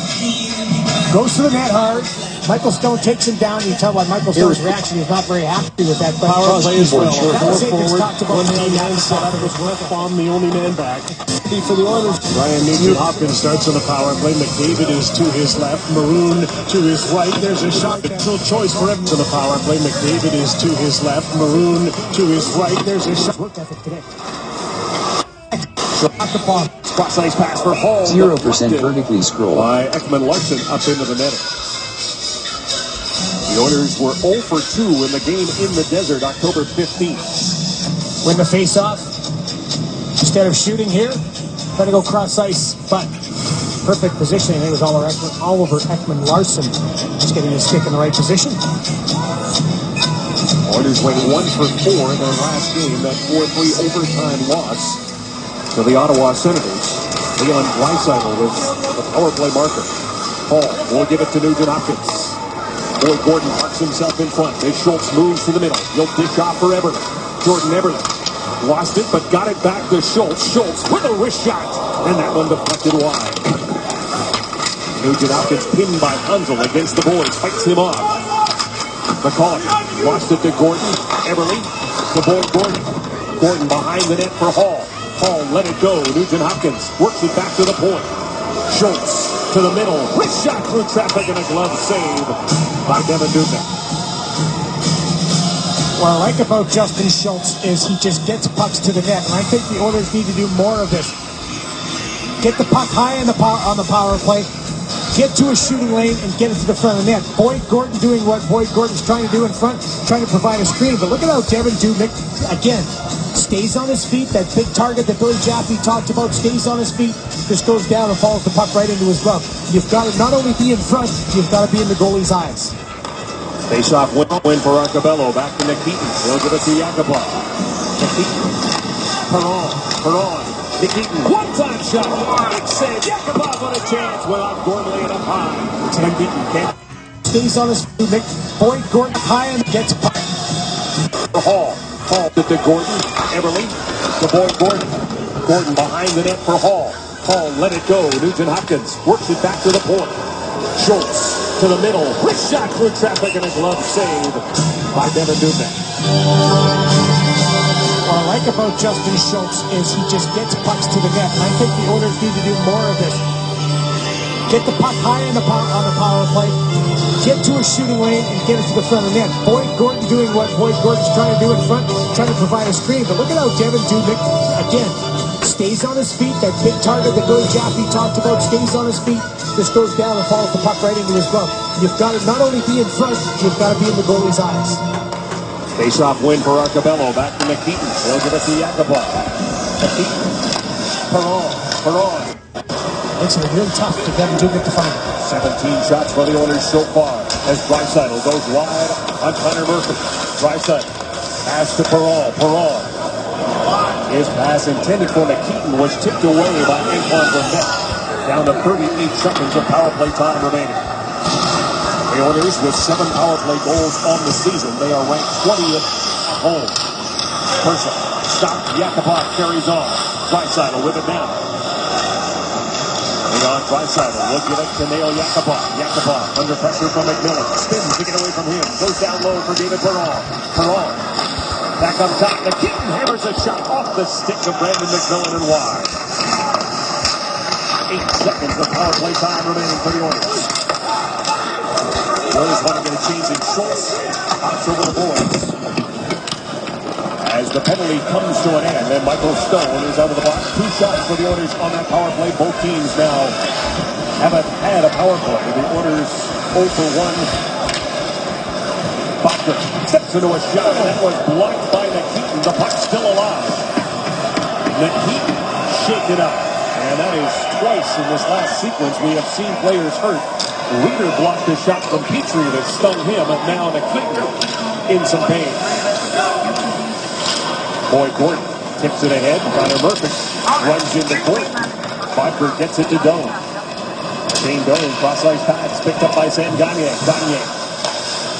goes to the net hard. Michael Stone takes him down. You tell by Michael Stone's reaction, he's not very happy with that. But Power play as well. that was it. It's Forward, talked about one man set up with left bomb, the only man back. For the Oilers, Ryan Nugent-Hopkins starts on the power play. McDavid is to his left. Maroon to his right. There's a shot. No choice for Edmonton on the power play. McDavid is to his left. Maroon to his right. There's a shot. work ethic today. Cross ice pass for Hall. 0% vertically scroll. By Ekman Larson up into the netting. The Oilers were 0 for 2 in the game in the desert October 15th. Win the face-off. Instead of shooting here, try to go cross ice, but perfect positioning. It was all over Ekman Larson. Just getting his stick in the right position. Oilers went 1 for 4 in their last game, that 4-3 overtime loss to the Ottawa Senators. Leon Draisaitl with the power play marker. Hall will give it to Nugent-Hopkins. Boyd Gordon parks himself in front as Schultz moves to the middle. He'll dish off for Eberle. Jordan Eberle lost it, but got it back to Schultz. Schultz with a wrist shot, and that one deflected wide. Nugent-Hopkins pinned by Hunzel against the boards, fights him off. McCulloch lost it to Gordon. Eberle to Boyd Gordon. Gordon behind the net for Hall. Hall let it go. Nugent-Hopkins works it back to the point. Schultz to the middle. Wrist shot through traffic and a glove save by Devin Dubnyk. What I like about Justin Schultz is he just gets pucks to the net, and I think the Oilers need to do more of this. Get the puck high on the power play, get to a shooting lane, and get it to the front of the net. Boyd Gordon doing what Boyd Gordon's trying to do in front, trying to provide a screen. But look at how Devin Dubnyk, again, stays on his feet. That big target that Billy Jaffe talked about stays on his feet, just goes down and follows the puck right into his glove. You've got to not only be in front, you've got to be in the goalie's eyes. Face-off win for Arcabello. Back to Nikitin. He'll give it to Yakupov. Nikitin. Perron. Nikitin. One-time shot. Big save. Yakupov on a chance without Gordon laying up high. Nikitin can't. Stays on his feet. Boyd Gordon high and gets puck. Hall to Gordon. Everly to Boyd Gordon. Gordon behind the net for Hall. Hall let it go. Nugent Hopkins works it back to the point. Schultz to the middle. Wrist shot through traffic and a glove save by Devin Dubnyk. What I like about Justin Schultz is he just gets pucks to the net. And I think the Oilers need to do more of it. Get the puck high on the power play. Get to a shooting lane and get it to the front of the net. Boyd Gordon doing what Boyd Gordon's trying to do in front, trying to provide a screen. But look at how Devin Dubnyk, again, stays on his feet. That big target that Billy Jaffe talked about stays on his feet. Just goes down and follows the puck right into his glove. You've got to not only be in front, you've got to be in the goalie's eyes. Face-off win for Arcabello. Back to Nikitin. He'll give it to Yakupov. Nikitin. Perron. Makes it really tough to Devin Dubnyk to find. 17 shots for the Oilers so far as Draisaitl goes wide on Connor Murphy. Draisaitl pass to Perron. His pass intended for Nikitin was tipped away by Antoine Vermette. Down to 38 seconds of power play time remaining. The Oilers with 7 power play goals on the season. They are ranked 20th at home. Person stopped. Yakupov carries on. Draisaitl with it down. On Draisaitl will give it to Nail Yakupov. Yakupov under pressure from McMillan. Spins to get away from him. Goes down low for David Perron. Back up top. Nikitin hammers a shot off the stick of Brandon McMillan and wide. 8 seconds of power play time remaining for the Oilers. The Oilers want to get a change in Schultz. Pops over the boards. As the penalty comes to an end, and Michael Stone is out of the box. 2 shots for the Oilers on that power play. Both teams now haven't had a power play. The Oilers 0 for 1. Bachner steps into a shot, and that was blocked by Nikitin. The puck's still alive. Nikitin shaken up. And that is twice in this last sequence we have seen players hurt. Reeder blocked a shot from Petrie that stung him, and now Nikitin in some pain. Boyd Gordon tips it ahead. Connor Murphy runs into court. Bodker gets it to Doan. Shane Doan, cross-ice pass, picked up by Sam Gagner.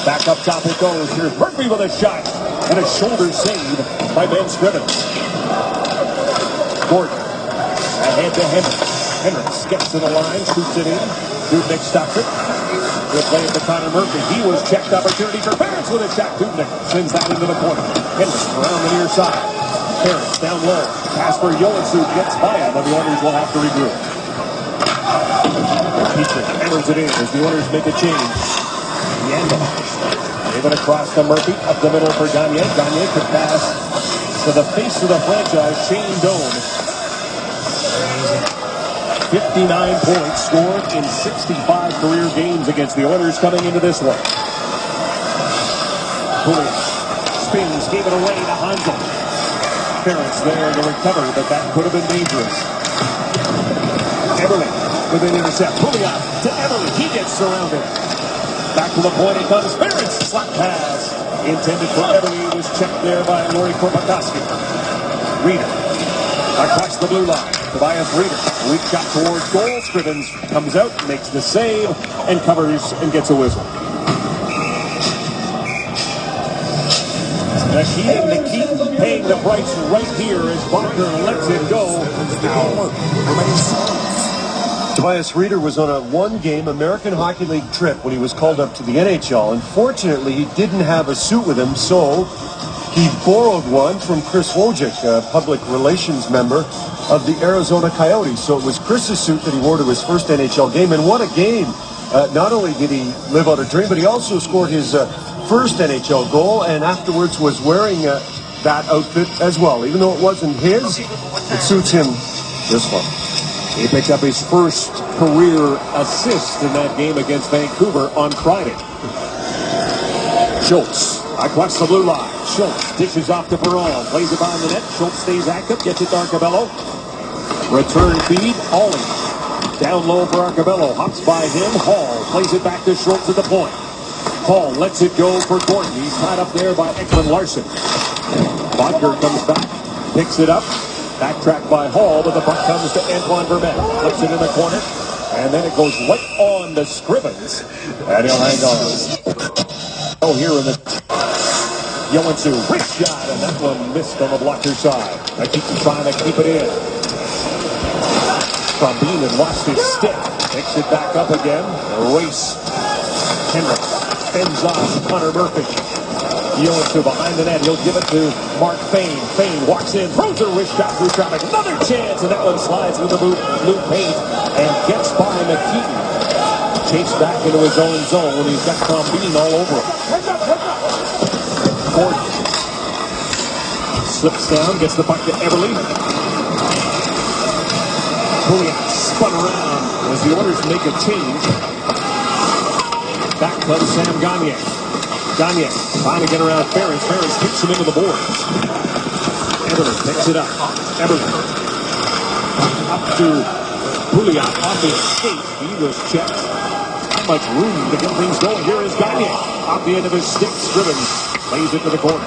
Back up top it goes. Here's Murphy with a shot. And a shoulder save by Ben Scrivens. Gordon ahead to Hendricks gets to the line, shoots it in. Dubnyk stops it. Good play to Connor Murphy. He was checked. Opportunity for Ferentz with a shot. Dubnyk sends that into the corner. Hendricks around the near side. Ferentz down low. Pass for Joensuu gets by him, but the Oilers will have to regroup. Petrie hammers it in as the Oilers make a change. Yandel gave it across to Murphy. Up the middle for Gagner. Gagner could pass to the face of the franchise, Shane Doan. 59 points scored in 65 career games against the Oilers coming into this one. Pouliot spins, gave it away to Hansel. Ferentz there to recover, but that could have been dangerous. Everly with an intercept. Pouliot to Everly. He gets surrounded. Back to the point it comes. Ferentz slap pass. Intended for Everly. Was checked there by Lori Korpikoski. Reeder across the blue line. Tobias Reeder, weak shot towards goal. Scrivens comes out, makes the save, and covers and gets a whistle. Nikitin paying the price right here as Bachner lets it go. Tobias Reeder was on a one-game American Hockey League trip when he was called up to the NHL. Unfortunately, he didn't have a suit with him, so he borrowed one from Chris Wojcik, a public relations member of the Arizona Coyotes. So it was Chris's suit that he wore to his first NHL game. And what a game. Not only did he live out a dream, but he also scored his first NHL goal and afterwards was wearing that outfit as well. Even though it wasn't his, it suits him just fine. He picked up his first career assist in that game against Vancouver on Friday. Schultz across the blue line. Schultz dishes off to Perron. Plays it behind the net. Schultz stays active. Gets it to Arcobello. Return feed. Ollie. Down low for Arcobello. Hops by him. Hall plays it back to Schultz at the point. Hall lets it go for Gordon. He's tied up there by Ekman Larson. Bodker comes back. Picks it up. Backtracked by Hall, but the puck comes to Antoine Vermette. Flips it in the corner. And then it goes right on to Scrivens. And he'll hang on. Oh, here in the Joensuu, wrist shot, and that one missed on the blocker side. I keep trying to keep it in. From Beeman lost his stick. Picks it back up again. A race. Hendricks fends off Connor Murphy. Joensuu behind the net. He'll give it to Mark Fane. Fane walks in, throws a wrist shot through traffic. Another chance, and that one slides through the blue paint and gets by McKeaton. Chased back into his own zone when he's got Tom Bean all over him. Gordon slips down, gets the puck to Everly. Pouliot spun around as the Oilers make a change. Back comes Sam Gagner. Gagner trying to get around Ferris. Ferris kicks him into the boards. Everly picks it up. Everly up to Pouliot off his skate. He was checked. Not much room to get things going. Here is Gagner. Off the end of his stick. Scrivens plays it to the corner.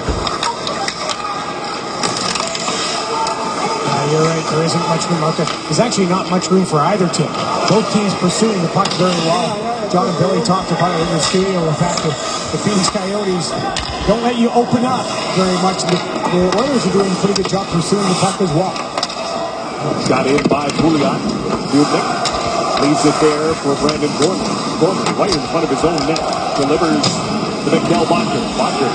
You're right. There isn't much room out there. There's actually not much room for either team. Both teams pursuing the puck very well. John and Billy talked about it in the studio. The fact that the Phoenix Coyotes don't let you open up very much. The Oilers are doing a pretty good job pursuing the puck as well. Got in by Pouliot. Dubnik leaves it there for Brandon Gordon. Gordon right in front of his own net. Delivers to Mikhail Bodker. Bodker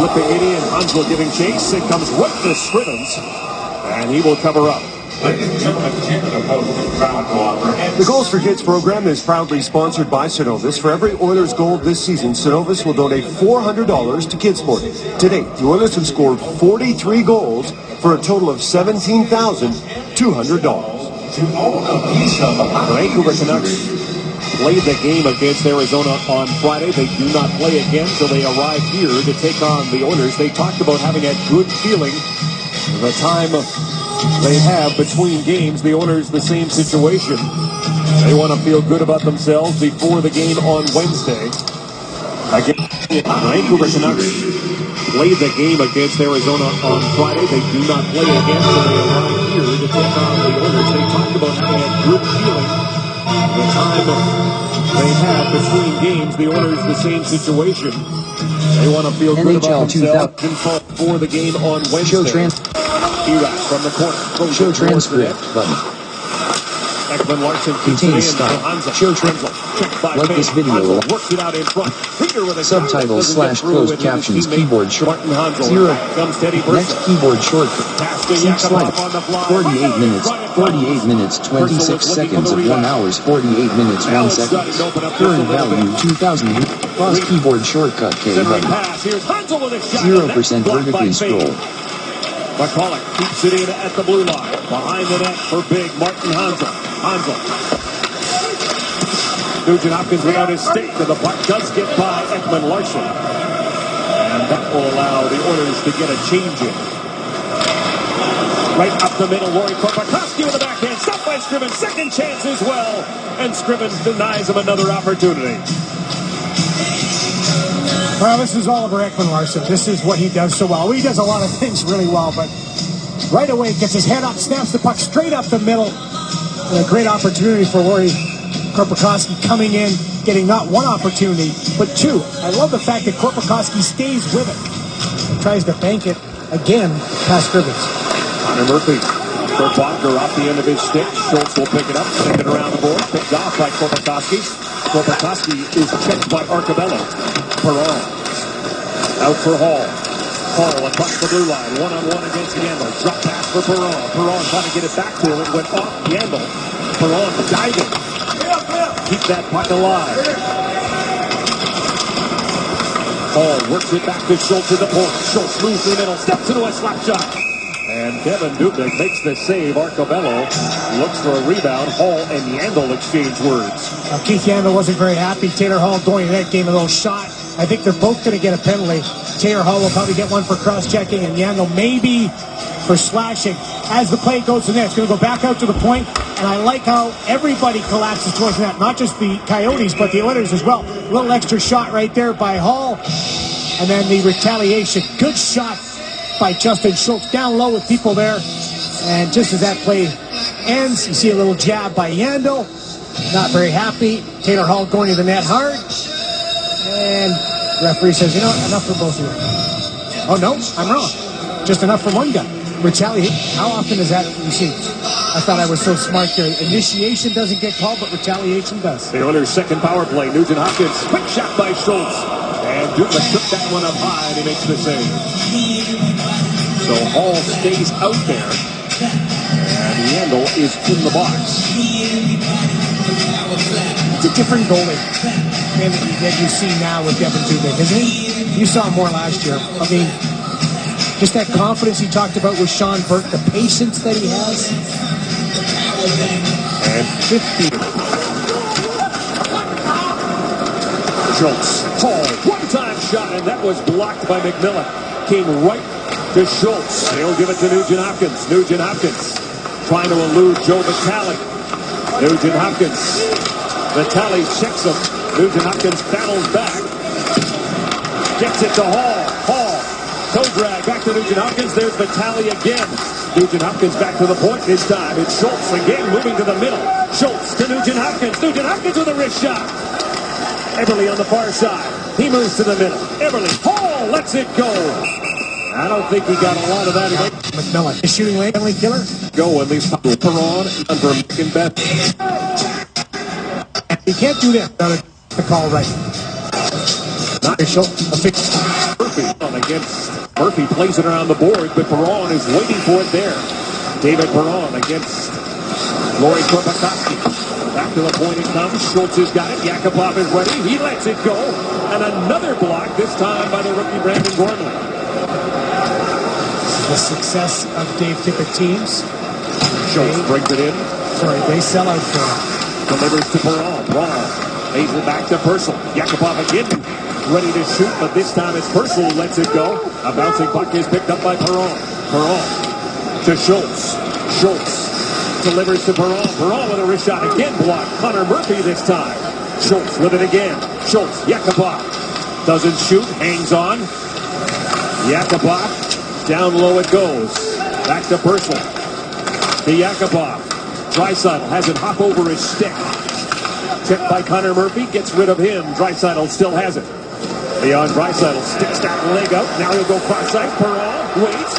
flipping it in. Hansel giving chase. It comes right to Scrivens. And he will cover up. The Goals for Kids program is proudly sponsored by Synovus. For every Oilers goal this season, Synovus will donate $400 to Kidsport. To date, the Oilers have scored 43 goals for a total of $17,200. The Vancouver Canucks played the game against Arizona on Friday. They do not play again, so they arrive here to take on the Oilers. They talked about having a good feeling the time they have between games. The Oilers, the same situation. They want to feel good about themselves before the game on Wednesday. Again, the Vancouver Canucks played the game against Arizona on Friday. They do not play again, so they arrive here to take on the Oilers. They talked about having a good feeling the time they have between games. The Oilers, the same situation. They want to feel good about themselves before the game on Wednesday. Iraq from the corner. Show transcript button. Ekman Larson contains stop. Show transcript. Like this video. Works it out in front. Subtitles / closed captions. Keyboard shortcut. 0. Next keyboard shortcut. Seek slider. 48 minutes. 48 minutes 26 seconds of 1 hours 48 minutes 1 second. Current value 2000. Pause keyboard shortcut K button. 0% vertically scroll. McCulloch keeps it in at the blue line. Behind the net for big Martin Hansel. Hansel. Nugent Hopkins without his stick, and the puck does get by Ekman Larson. And that will allow the Oilers to get a change in. Right up the middle, Rory Korpikoski with the backhand. Stopped by Scrivens. Second chance as well. And Scrivens denies him another opportunity. Well, this is Oliver Ekman Larson. This is what he does so well. He does a lot of things really well, but right away gets his head up, snaps the puck straight up the middle. And a great opportunity for Rory Korpikoski coming in, getting not one opportunity, but two. I love the fact that Korpikoski stays with it. He tries to bank it again past Scrivens. Connor Murphy for Bodker off the end of his stick. Schultz will pick it up, send it around the board. Picked off by Korpikoski. Korpikoski is checked by Arcobello. Perron out for Hall. Hall across the blue line, one-on-one against Yandel. Drop pass for Perron. Perron trying to get it back to him. It went off Yandel. Perron diving. Keep that puck alive. Hall works it back to Schultz at the point. Schultz moves to the middle, steps into a slap shot. And Kevin Dubnik makes the save. Arcobello looks for a rebound. Hall and Yandel exchange words. Keith Yandel wasn't very happy. Taylor Hall going to that game a little shot. I think they're both going to get a penalty. Taylor Hall will probably get one for cross-checking, and Yandel maybe for slashing. As the play goes to net, it's going to go back out to the point, and I like how everybody collapses towards that, not just the Coyotes, but the Oilers as well. A little extra shot right there by Hall, and then the retaliation. Good shot by Justin Schultz, down low with people there, and just as that play ends, you see a little jab by Yandel. Not very happy. Taylor Hall going to the net hard, and referee says, you know, enough for both of you. Oh no, I'm wrong. Just enough for one guy. Retaliate. How often is that you see? I thought I was so smart there. Initiation doesn't get called, but retaliation does. The Oilers' second power play. Nugent Hopkins, quick shot by Schultz. And Dupla took that one up high, and he makes the save. So Hall stays out there. And Yandel is in the box. It's a different goalie that you see now with Devin Dubik, isn't he? You saw more last year. I mean, just that confidence he talked about with Sean Burke, the patience that he has. And 15. Schultz, Hall, one-time shot, and that was blocked by McMillan. Came right to Schultz. He'll give it to Nugent Hopkins. Nugent Hopkins trying to elude Joe Vitale. Nugent Hopkins. Vitale checks him. Nugent Hopkins battles back. Gets it to Hall. Hall. Toe drag back to Nugent Hopkins. There's Vitale again. Nugent Hopkins back to the point this time. It's Schultz again moving to the middle. Schultz to Nugent Hopkins. Nugent Hopkins with a wrist shot. Everly on the far side. He moves to the middle. Everly. Hall lets it go. I don't think he got a lot of that. McMillan. The shooting lane penalty killer. Go at least Perron and for making bet. You can't do that without the call right. Not official. Murphy on against Murphy plays it around the board, but Perron is waiting for it there. David Perron against Lori Korpakowski. Back to the point it comes. Schultz has got it. Yakupov is ready. He lets it go. And another block, this time by the rookie Brandon Gormley. The success of Dave Tippett teams. Schultz brings it in. They sell out for him. Delivers to Perron. Perron lays it back to Purcell. Yakupov again ready to shoot, but this time it's Purcell who lets it go. A bouncing puck is picked up by Perron. Perron to Schultz. Schultz delivers to Perron. Perron with a wrist shot again blocked. Connor Murphy this time. Schultz with it again. Schultz. Yakupov doesn't shoot. Hangs on. Yakupov. Down low it goes. Back to Purcell. To Yakupov. Draisaitl has it hop over his stick. Checked by Connor Murphy. Gets rid of him. Draisaitl still has it. Leon Draisaitl sticks that leg out. Now he'll go cross-ice. Perron waits.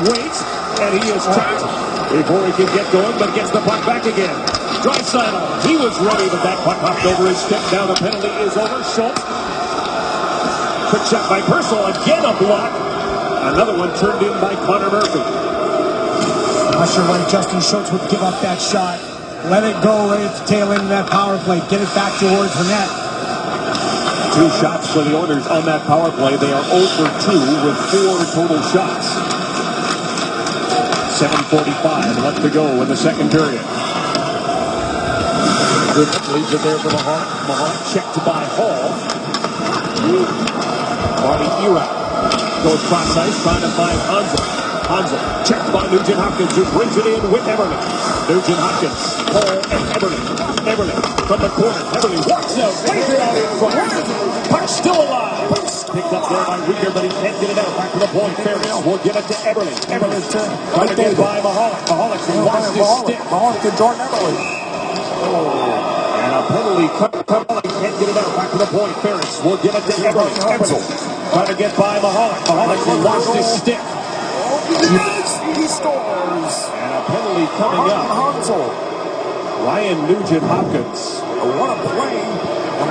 And he is checked before he can get going, but gets the puck back again. Draisaitl. He was ready, but that puck hopped over his stick. Now the penalty is over. Schultz. Quick shot by Purcell. Again a block. Another one turned in by Connor Murphy. Not sure why Justin Schultz would give up that shot. Let it go right at the tail end of that power play. Get it back towards the net. 2 shots for the Oilers on that power play. They are 0 for 2 with 4 total shots. 7:45 left to go in the second period. Good leaves it there for Mahon. Mahon checked by Hall. Marty Erow goes cross ice, trying to find Hansel. Hansel checked by Nugent Hopkins, who brings it in with Everly. Nugent Hopkins, Hall, and Everly. Everly from the corner. Everly walks out, plays it out in front. Puck still alive. Picked up there by Rieger, but he can't get it out. Back to the point. Ferris will give it to Everly. Everly trying to get by Mahalik. Mahalik lost his stick. Mahalik to Jordan Everly. And a penalty. Can't get it out. Back to the point. Ferris will give it to Everly. Everly trying to get by Mahalik. Mahalik lost his stick. He scores. And a penalty coming up. Ryan Nugent Hopkins. What a play.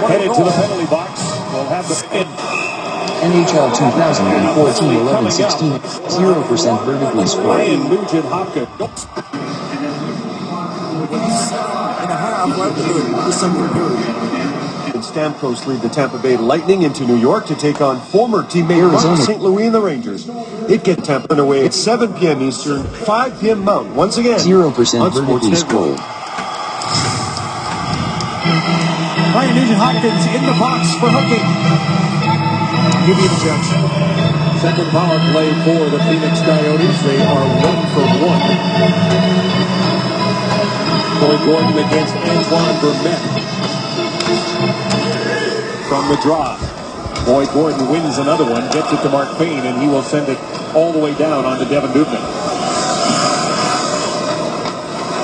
Headed to the penalty box. We'll have the spin. NHL 2014-11-16, 0% vertically scored. Ryan Nugent Hopkins. And Stamkos lead the Tampa Bay Lightning into New York to take on former teammate Arizona. St. Louis and the Rangers. It gets Tampa away at 7 p.m. Eastern, 5 p.m. Mountain. Once again, 0% vertically scored. Ryan Nugent Hopkins in the box for hooking. You be the judge. Second power play for the Phoenix Coyotes. They are 1 for 1. Boyd Gordon against Antoine Vermette. From the draw. Boyd Gordon wins another one, gets it to Mark Payne, and he will send it all the way down onto Devin Dubnyk.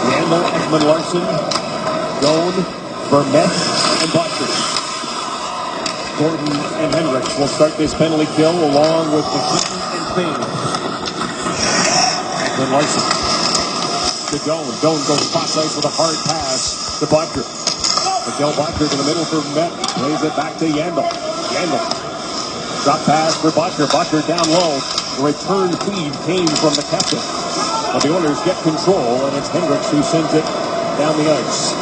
Yandel, Ekman Larson, Doan, Vermette, and Butcher. Gordon and Hendricks will start this penalty kill along with McKeon and Payne. Ekman Larson to Doan. Doan goes cross ice with a hard pass to Butcher. Miguel Butcher to the middle for Vermette. Plays it back to Yandel. Yandel. Drop pass for Butcher. Butcher down low. The return feed came from the captain. But the Oilers get control, and it's Hendricks who sends it down the ice.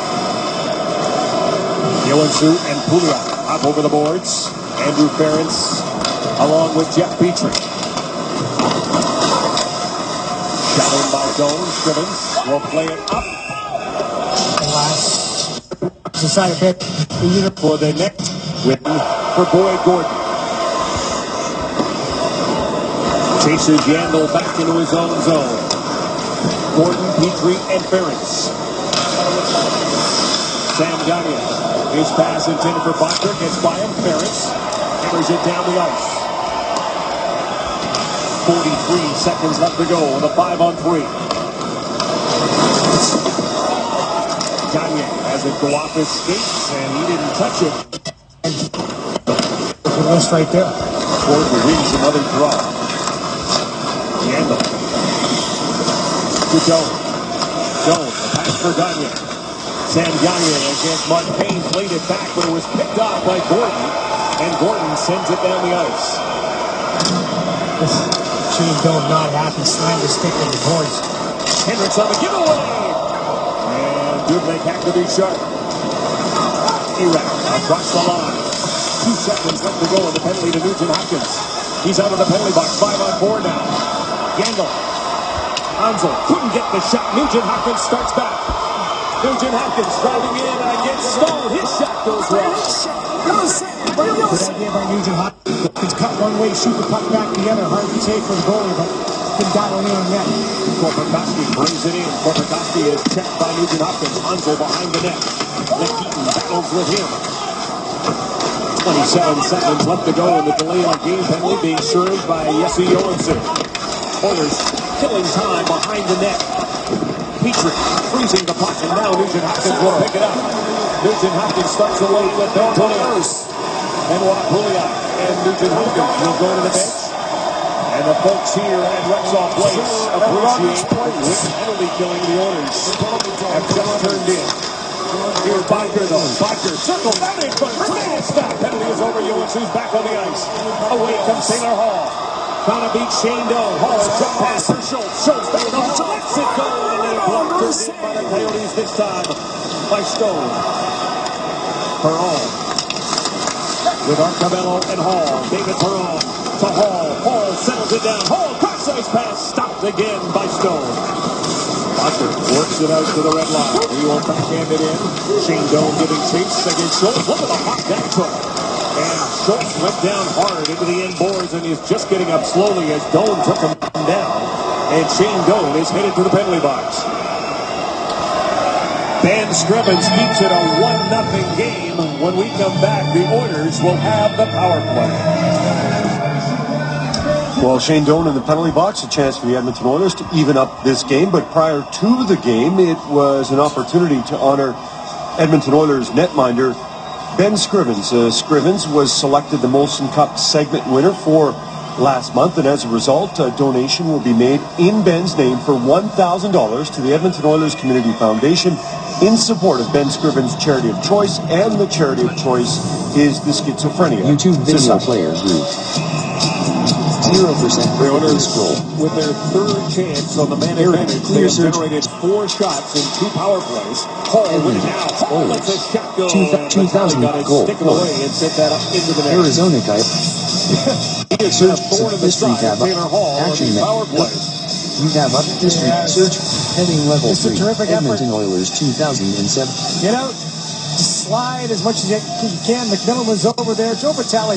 Yoansu and Pouliot up over the boards. Andrew Ferentz along with Jeff Petrie. Shot in by Doan. Scrivens will play it up. Decided bet for the net win for Boyd Gordon. Chases Yandel back into his own zone. Gordon, Petrie, and Ferentz. Sam Gagner. His pass intended for Butcher. Gets by him. Ferentz hammers it down the ice. 43 seconds left to go with a 5-on-3. Gagner has it go off his skates, and he didn't touch it. The list right there. Gordon wins another draw. Yandel. To Doan. Doan, the pass for Gagner. Sam Gagner against Mark Payne played it back, but it was picked off by Gordon, and Gordon sends it down the ice. Shane Doan not happy, slammed his stick in the boards. Hendricks on the giveaway. And Dubnyk had to be sharp. Iraq across the line. 2 seconds left to go in the penalty to Nugent Hopkins. He's out of the penalty box. 5-on-4 now. Yandel. Ansel couldn't get the shot. Nugent Hopkins starts back. Nugent Hopkins driving in against Stone. His shot goes wrong. Good idea by Nugent Hopkins. He's cut one way, shoot the puck back the other. Hard to take for the goalie, but can battle in on net. Korpikoski brings it in. Korpikoski is checked by Nugent Hopkins. Ansel behind the net. McKeon battles with him. 27 seconds left to go in the delay on game penalty being served by Jesse Johansson. Oilers killing time behind the net. Petrie freezing the puck, and now Nugent Hopkins will pick it up. Nugent Hopkins starts away with Ben Pouliot. Benoit Pouliot and Nugent Hopkins will go to the bench. And the folks here at Rexall Place appreciate the penalty killing the Oilers have just turned in. Here's Butcher though. Butcher circles down in front. Grenade stop. Penalty is over. Johansson's back on the ice. Away comes Taylor Hall. Trying to beat Shane Doan. Hall drop pass for Schultz. Schultz back to Hall. Lets it go. And then a block turned in by the Coyotes this time by Stone. Perron with Arcabello and Hall. David Perron to Hall. Hall settles it down. Hall cross ice pass. Stopped again by Stone. Butcher works it out to the red line. He will backhand it in. Shane Doan giving chase against Schultz. Look at the hot that took. And Schultz went down hard into the end boards, and he's just getting up slowly as Doan took him down. And Shane Doan is headed to the penalty box. Ben Scrivens keeps it a 1-0 game. When we come back, the Oilers will have the power play. Well, Shane Doan in the penalty box, a chance for the Edmonton Oilers to even up this game. But prior to the game, it was an opportunity to honor Edmonton Oilers netminder Ben Scrivens. Scrivens was selected the Molson Cup segment winner for last month, and as a result, a donation will be made in Ben's name for $1,000 to the Edmonton Oilers Community Foundation in support of Ben Scrivens' charity of choice, and the charity of choice is the Schizophrenia YouTube video Society. player group. 0% vertically scroll. With their third chance on the man advantage, they have generated 4 shots in 2 power plays. Hall with it now. Hall lets a shot go. 2000 goal. Stick it away and set that up into the net. Arizona Coyotes. Search history tab up. Action power net. plays. You have up history. Search heading level It's a 3. terrific Edmonton effort. Oilers 2007. Get out. Slide as much as you can. McMillan was over there. Joe Vitale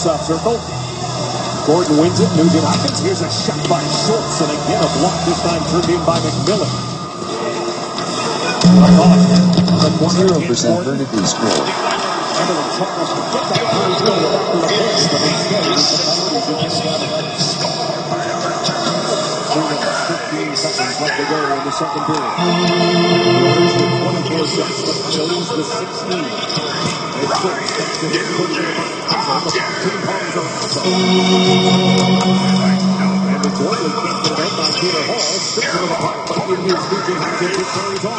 face-off circle. Gordon wins it. Nugent Hopkins. Here's a shot by Schultz, and again a block, this time turned in by McMillan. 0% vertically scored. Seconds left to go in the second period. The Oilers with 24 shots, but Coyotes with 16. It's Schultz gets to hit, puts it on the team palms are and it's Oilers can't get it out by Peter Hall. Strips it on the puck, but in his Nugent Hopkins, it carries on.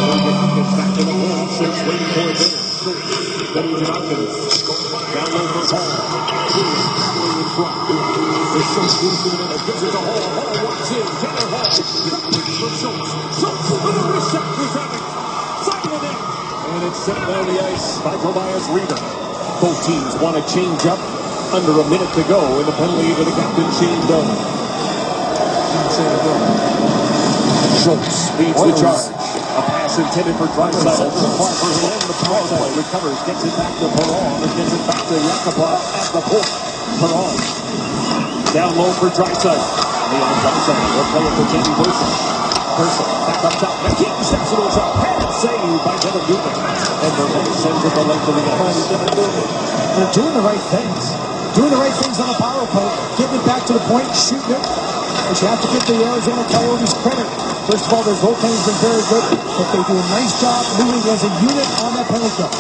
Nugent Hopkins back to the hole. Schultz waiting for it there. Schultz, then Nugent Hopkins. Down low for Hall. In front. The Schultz moves to the net, gives it to Hall. Hall walks in. Taylor Hall. For Schultz. Schultz with a wrist shot through traffic. Side of the net. And it's sent down the ice by Tobias Reeder. Both teams want to change up. Under a minute to go in the penalty to the captain, Shane Doan. Schultz leads the charge. A pass intended for Draisaitl. Too far for him. The power play recovers, gets it back to Perron, and gets it back to Yakupov at the point. Perron down low for Draisaitl. Leon Draisaitl will play it to Teddy Burson. Burson back up top. McKean steps into a shot. Pass save by Devin Dubin. And Vermont sends it the length of the ice. They're doing the right things. Doing the right things on the power play, getting it back to the point, shooting it. But you have to give the Arizona Coyotes credit. First of all, their goaltending's been very good, but they do a nice job moving as a unit on that penalty kill.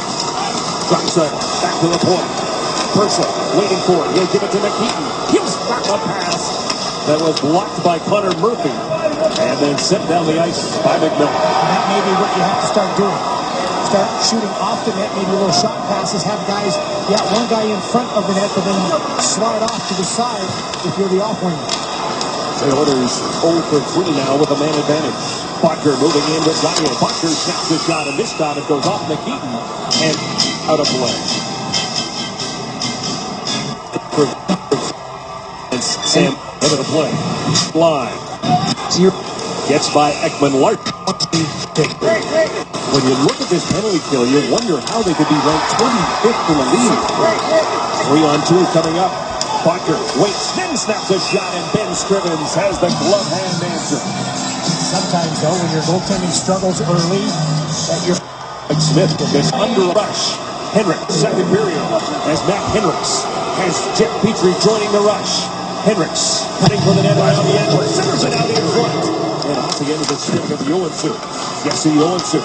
Draisaitl back to the point. Purcell waiting for it. He'll give it to McKean. He'll start a pass that was blocked by Connor Murphy and then sent down the ice by McMillan. That may be what you have to start doing. Start shooting off the net, maybe little shot passes, have guys, one guy in front of the net, but then slide off to the side if you're the off winger. The Oilers 0 for 3 now with a man advantage. Barker moving in with Gagne. Barker snaps the shot, and this time it goes off McKean and out of play. And Sam into the play. Line. Gets by Ekman Larkin. When you look at this penalty kill, you wonder how they could be ranked 25th in the league. 3-on-2 coming up. Barker waits, then snaps a shot, and Ben Scrivens has the glove hand answer. Sometimes, though, when your goaltending struggles early, that you're... Smith gets under a rush. Henricks, second period, as Matt Henricks has Jeff Petrie joining the rush. Henricks cutting for the net around the end, centers it out in front. And off the end of the stick of Johansson. Jesse Johansson.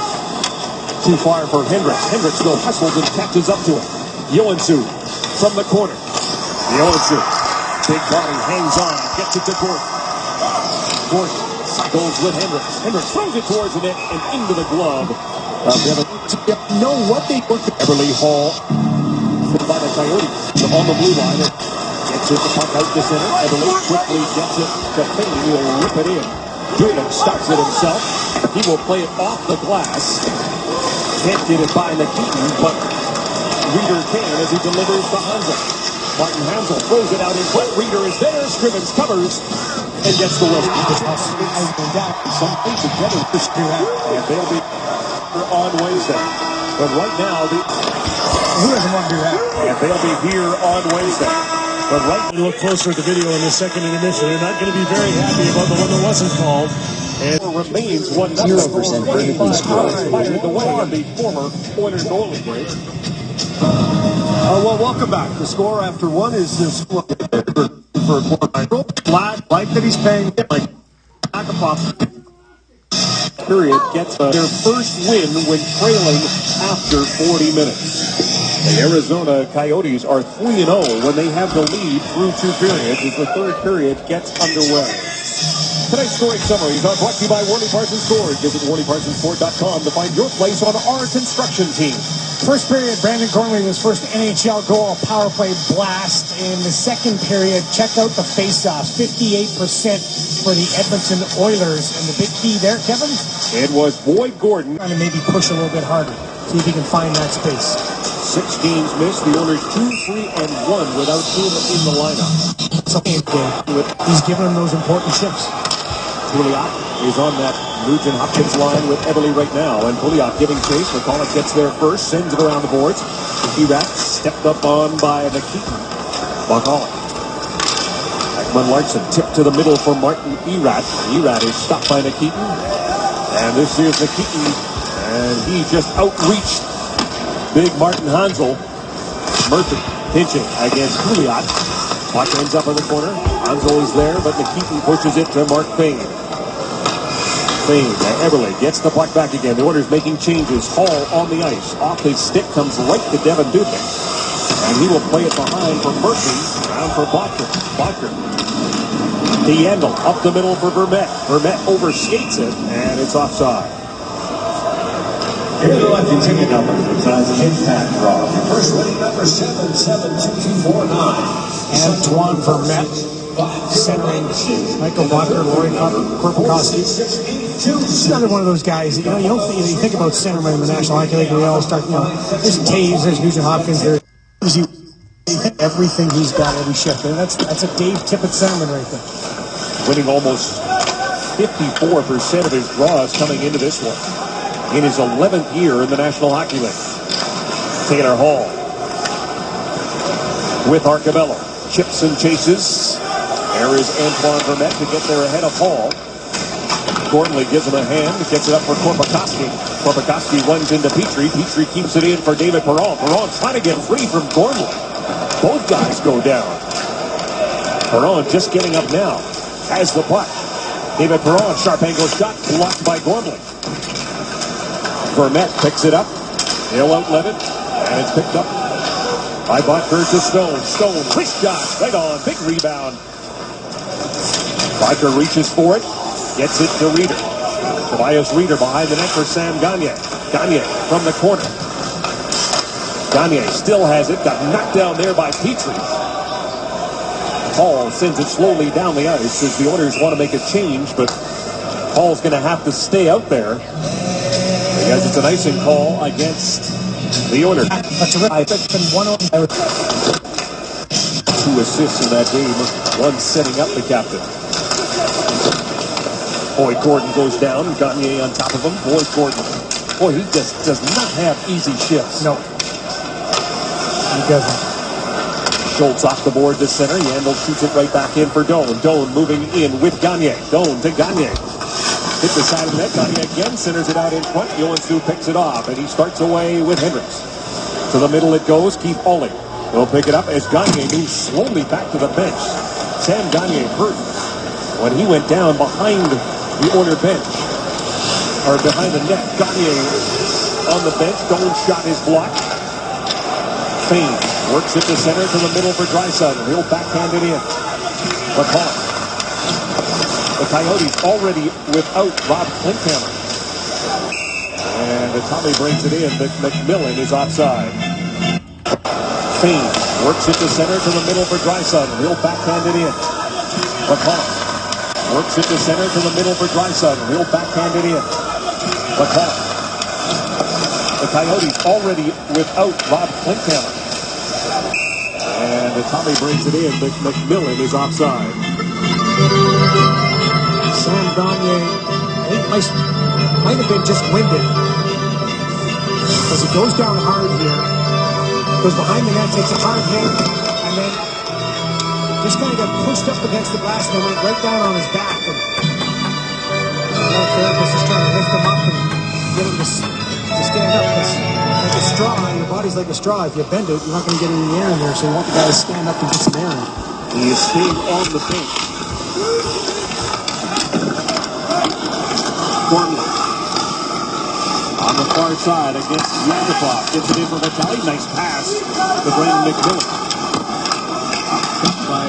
Too far for Henricks. Henricks still hustles and catches up to it. Johansson from the corner. Johansson, big body, hangs on, gets it to Gordon. Gordon cycles with Henricks. Henricks throws it towards the net and into the glove of Devin. Know what they put. Everly Hall by the Coyotes on the blue line. Gets it, the puck out to center. Everly quickly gets it to Finley. He'll rip it in. Dubin starts it himself. He will play it off the glass. Can't get it by McKean, but Reeder can as he delivers to Hansel. Martin Hansel throws it out in front. Reeder is there. Scrivens covers. and gets the whistle. Some things together this year, and they'll be on Wednesday. But right now, Who doesn't want to do that? and they'll be here on Wednesday. But right You look closer at the video in the second intermission. They're not going to be very happy about the one that wasn't called. And now remains 1-0. 0% vertically scored. Fired away on the former Oilers goalie. Well, welcome back. The score after one is the score for a quarter. Flat, like that he's paying. Like, back a pop. Period gets their first win when trailing after 40 minutes. The Arizona Coyotes are 3-0 when they have the lead through 2 periods as the third period gets underway. Tonight's scoring summaries are brought to you by Worley Parsons Stores. Visit WorleyParsonsFord.com to find your place on our construction team. First period, Brandon Gormley was first NHL goal, a power play blast. In the second period, check out the face-offs, 58% for the Edmonton Oilers. And the big key there, Kevin? It was Boyd Gordon. Trying to maybe push a little bit harder, see if he can find that space. 6 games missed. The Oilers 2-3-1 without him in the lineup. So he's giving them those important shifts. Pouliot is on that Nugent-Hopkins line with Eberle right now. And Pouliot giving chase. McCulloch gets there first, sends it around the boards. Erat stepped up on by McKeaton. McCulloch. Ekman-Larsson tipped to the middle for Martin Erat. Erat is stopped by McKeaton. And this is McKeaton. And he just outreached big Martin Hansel. Murphy pinching against Pouliot. Puck ends up in the corner. Hansel is there, but McKeaton pushes it to Mark Fane. Fane, Eberle gets the puck back again. The Oilers making changes. Hall on the ice. Off his stick comes right to Devin Dubnik. And he will play it behind for Murphy. Down for Bodker. Deandle up the middle for Vermette. Vermette overskates it, and it's offside. Here are the lucky ticket numbers for tonight's impact draw. First winning number 772249. Antoine Vermette, centering Michael Bodker, Laurie Korpikoski. Another one of those guys, you think about centermen in the National Hockey League, we all start, there's Taves, there's Nugent-Hopkins, there's everything he's got every shift. And that's a Dave Tippett centerman right there. Winning almost 54% of his draws coming into this one. In his 11th year in the National Hockey League. Taylor Hall with Arcabello. Chips and chases. There is Antoine Vermette to get there ahead of Hall. Gormley gives him a hand. Gets it up for Korpikoski. Korpikoski runs into Petrie. Petrie keeps it in for David Perron. Perron trying to get free from Gormley. Both guys go down. Perron just getting up now. Has the puck. David Perron, sharp angle shot, blocked by Gormley. Vermette picks it up. He'll outlet it. And it's picked up by Bodker to Stone. Stone, wrist shot, right on, big rebound. Bodker reaches for it. Gets it to Reeder. Tobias Reeder behind the net for Sam Gagner. Gagner from the corner. Gagner still has it. Got knocked down there by Petrie. Hall sends it slowly down the ice as the Oilers want to make a change, but Hall's going to have to stay out there because it's an icing call against the Oilers. 2 assists in that game, one setting up the captain. Boyd Gordon goes down. Gagner on top of him. Boyd Gordon. Boy, he just does not have easy shifts. No. He doesn't. Schultz off the board to center. Yandel shoots it right back in for Doan. Doan moving in with Gagner. Doan to Gagner. Hit the side of the net. Gagner again centers it out in front. Joensuu picks it off, and he starts away with Hendricks. To the middle it goes. Keith Ollie will pick it up as Gagner moves slowly back to the bench. Sam Gagner hurt when he went down behind the Oiler bench, or behind the net. Gagner on the bench. Doan shot is blocked. Fane works it to center to the middle for Draisaitl. He'll backhand it in. McCulloch. The Coyotes already without Rob Klinkhammer. And Tommy brings it in, but McMillan is offside. Fane works it to center to the middle for Draisaitl. He'll backhand it in. McCulloch works it to center to the middle for Draisaitl. He'll backhand it in. McCulloch. The Coyotes already without Rob Klinkhammer. And Tommy brings it in, but McMillan is offside. Sam Gagne, I think might have been just winded. As he goes down hard here, goes behind the net, takes a hard hit, and then just kind of got pushed up against the glass and went right down on his back. And the therapist is trying to lift him up and get him to stand up. It's like a straw. Your body's like a straw. If you bend it, you're not going to get any air in there. So you want the guy to stand up and get some air in. He is staying on the bench. Gormley on the far side against Yakupov. Gets it in for Vitale. Nice pass to Brandon McMillan. By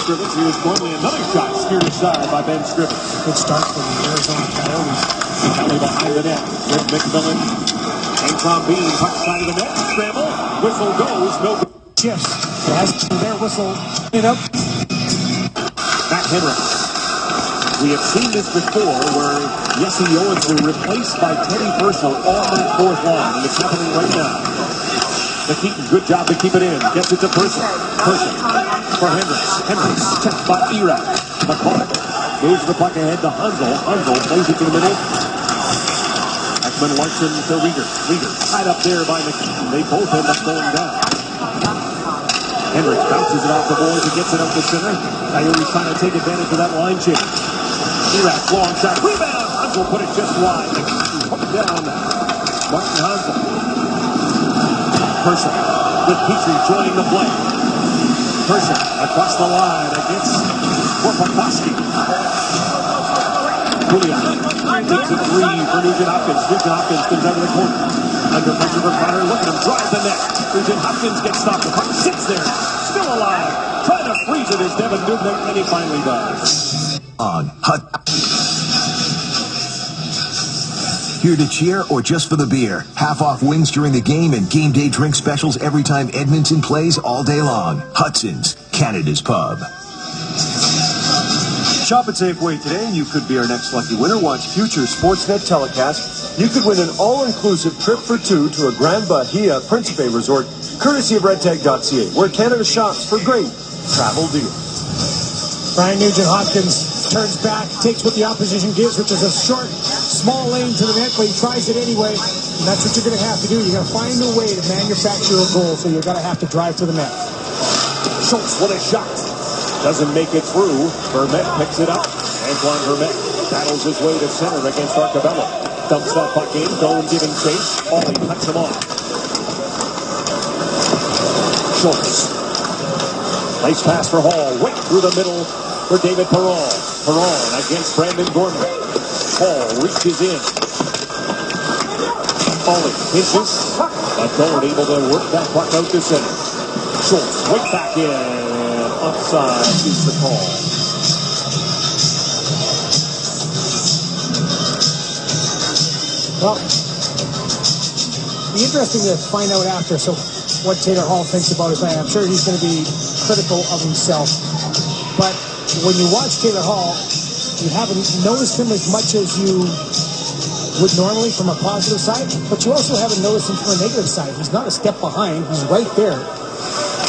Scrivens. Here's Gormley. Another shot steered aside by Ben Scrivens. Good start from the Arizona Coyotes. Vitale behind the net. With McMillan. And Crombeen. Puck side of the net. Scramble. Whistle goes. No good. Shifts. Last their whistle. Up. Matt Henrik. We have seen this before where Jesse Owens were replaced by Teddy Purcell on that fourth line, and it's happening right now. McKeaton, good job to keep it in. Gets it to Purcell. Purcell for Hendricks. Hendricks checked by Erat. McCulloch moves the puck ahead to Hansel. Hansel plays it to the middle. Ekman Larson to Rieger. Rieger tied up there by McKeaton. They both end up going down. Hendricks bounces it off the boards and gets it up the center. Coyotes trying to take advantage of that line change. Erat, long shot, rebound. Hansel put it just wide. Hooked down. Martin Hansel. Person with Petrie joining the play. Person across the line against Korpikoski. Julian takes a three for Nugent Hopkins. Nugent Hopkins comes out of the corner. Under pressure for Connor. Look at him drive the net. Nugent Hopkins gets stopped. The puck sits there. Still alive. Trying to freeze it as Devin Dubnyk, and he finally does. On Hut. Here to cheer or just for the beer? Half off wings during the game and game day drink specials every time Edmonton plays all day long. Hudson's, Canada's pub. Shop at Safeway today and you could be our next lucky winner. Watch future Sportsnet telecasts. You could win an all-inclusive trip for two to a Grand Bahia Principe resort, courtesy of redtag.ca, where Canada shops for great travel deals. Brian Nugent-Hopkins turns back, takes what the opposition gives, which is a short, small lane to the net, but he tries it anyway. And that's what you're going to have to do. You're going to find a way to manufacture a goal, so you're going to have to drive to the net. Schultz with a shot. Doesn't make it through. Vermette picks it up. Antoine Vermette battles his way to center against Arcabello. Dumps that puck in. Doan giving chase. Ollie cuts him off. Schultz. Nice pass for Hall. Right through the middle for David Perron. Perron against Brandon Gormley. Hall reaches in. Ollie pinches. But Doan able to work that puck out to center. Schultz right back in. Offside is the call. Well, it'll be interesting to find out after what Taylor Hall thinks about his man. I'm sure he's going to be critical of himself. But when you watch Taylor Hall, you haven't noticed him as much as you would normally from a positive side, but you also haven't noticed him from a negative side. He's not a step behind. He's right there.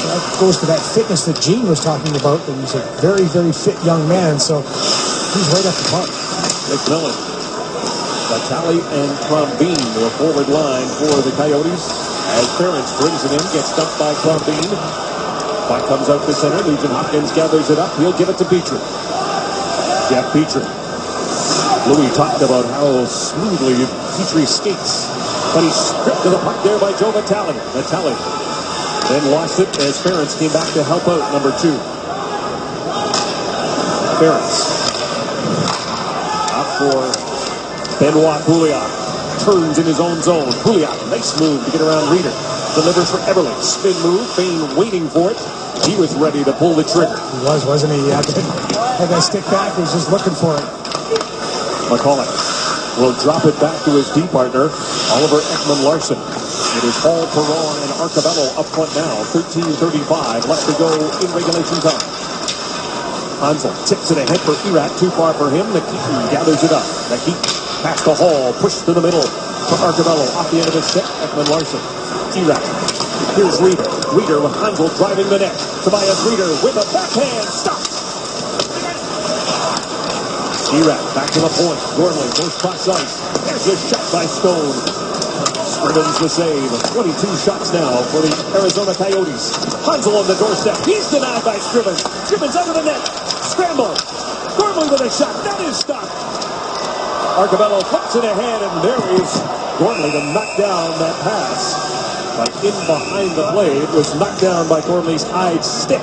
That goes to that fitness that Gene was talking about, and he's a very, very fit young man, so he's right up the park. McMillan, Vitale, and Crombeen, the forward line for the Coyotes. As Ferentz brings it in, gets dumped by Crombeen. Puck comes out to center. Nugent Hopkins gathers it up. He'll give it to Petrie. Jeff Petrie. Louis talked about how smoothly Petrie skates, but he's stripped to the puck there by Joe Vitale. Vitale then lost it as Ferentz came back to help out number 2. Ferentz. Up for Benoit Pouliot. Turns in his own zone. Pouliot, nice move to get around Reeder. Delivers for Everly. Spin move. Fane waiting for it. He was ready to pull the trigger. He was, wasn't he? He had that stick back. He was just looking for it. McCulloch will drop it back to his D partner, Oliver Ekman Larson. It is Hall, Perron, and Arcabello up front now. 13:35 left to go in regulation time. Hansel tips it ahead for Erat. Too far for him. McKeaton gathers it up. McKeaton pass to Hall. Push to the middle for Arcabello. Off the end of his stick. Ekman Larson. Erat. Here's Reeder. Reeder with Hansel driving the net. Tobias Reeder with a backhand. Stop. Dirac back to the point. Gormley goes cross ice. There's a shot by Stone. Scrimmins the save. 22 shots now for the Arizona Coyotes. Hansel on the doorstep. He's denied by Scrimmins. Scrimmins under the net. Scramble. Gormley with a shot. That is stopped. Arcabello flips it ahead, and there is Gormley to knock down that pass. But in behind the play, it was knocked down by Gormley's hide stick.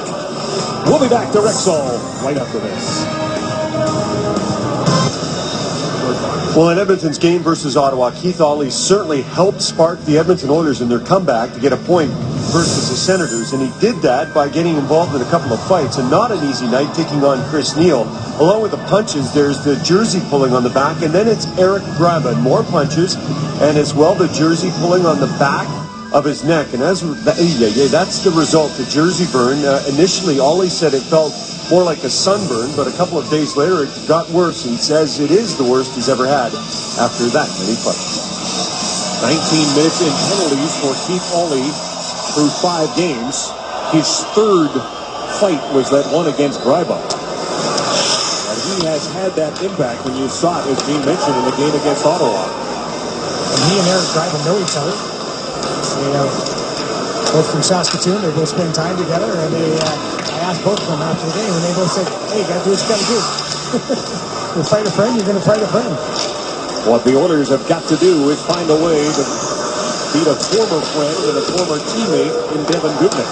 We'll be back to Rexall right after this. Well, in Edmonton's game versus Ottawa, Keith Ollie certainly helped spark the Edmonton Oilers in their comeback to get a point versus the Senators, and he did that by getting involved in a couple of fights, and not an easy night taking on Chris Neal. Along with the punches, there's the jersey pulling on the back, and then it's Eric Graben. More punches, and as well the jersey pulling on the back of his neck, and that's the result, the jersey burn. Initially, Ollie said it felt more like a sunburn, but a couple of days later it got worse. He says it is the worst he's ever had after that many fights. 19 minutes in penalties for Keith Ollie through 5 games. His third fight was that one against Greiba. And he has had that impact when you saw it as being mentioned in the game against Ottawa. And he and Eric Greiba know each other. They are both from Saskatoon. They both spend time together, and I asked both of them after the game, and they both said, hey, you got to do what you got to do. You fight a friend, you're going to fight a friend. What the Oilers have got to do is find a way to beat a former friend and a former teammate in Devin Dubnyk.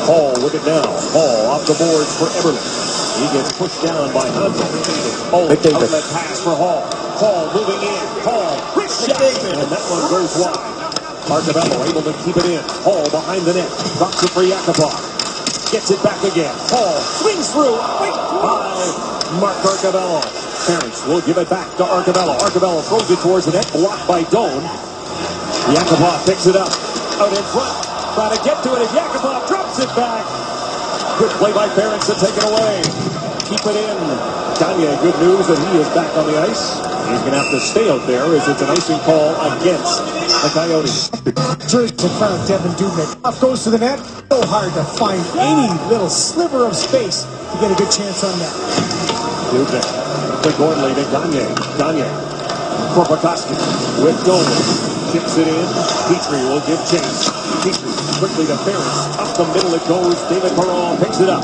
Hall with it now. Hall off the boards for Eberle. He gets pushed down by Hansel. Oh, outlet pass for Hall. Hall moving in. Hall, wrist shot, and that one goes wide. Arcabello able to keep it in. Hall behind the net. Drops it for Yakupov. Gets it back again. Hall swings through. Wait, by Mark Arcabello. Ference will give it back to Arcabello. Arcabello throws it towards the net. Blocked by Doan. Yakupov picks it up. Out in front. Try to get to it as Yakupov drops it back. Good play by Ference to take it away. Keep it in. Gagne, good news that he is back on the ice. He's going to have to stay out there as it's an icing call against the Coyotes. Jersey in front of Devin Dubnyk. Off goes to the net. So hard to find any little sliver of space to get a good chance on that. Dubnyk to Gormley to Gagne. Gagne. Korpikoski with Dolan. Chips it in. Petrie will give chase. Petrie quickly to Ference. Up the middle it goes. David Perron picks it up.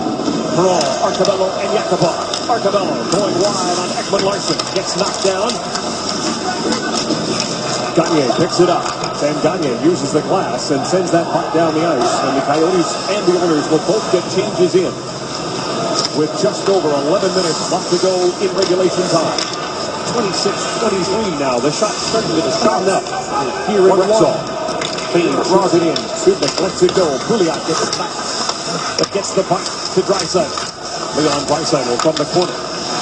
Perron, Arcabello, and Yakupov. Arcabello going wide on Ekman Larson. Gets knocked down. Gagne picks it up. And Gagne uses the glass and sends that puck down the ice. And the Coyotes and the Oilers will both get changes in. With just over 11 minutes left to go in regulation time. 26-23 now. The shot starting to shot up here in Rexall. Fane draws it in. Dubnyk lets it go. Pouliot gets it back. But gets the puck to Draisaitl. Leon Draisaitl from the corner.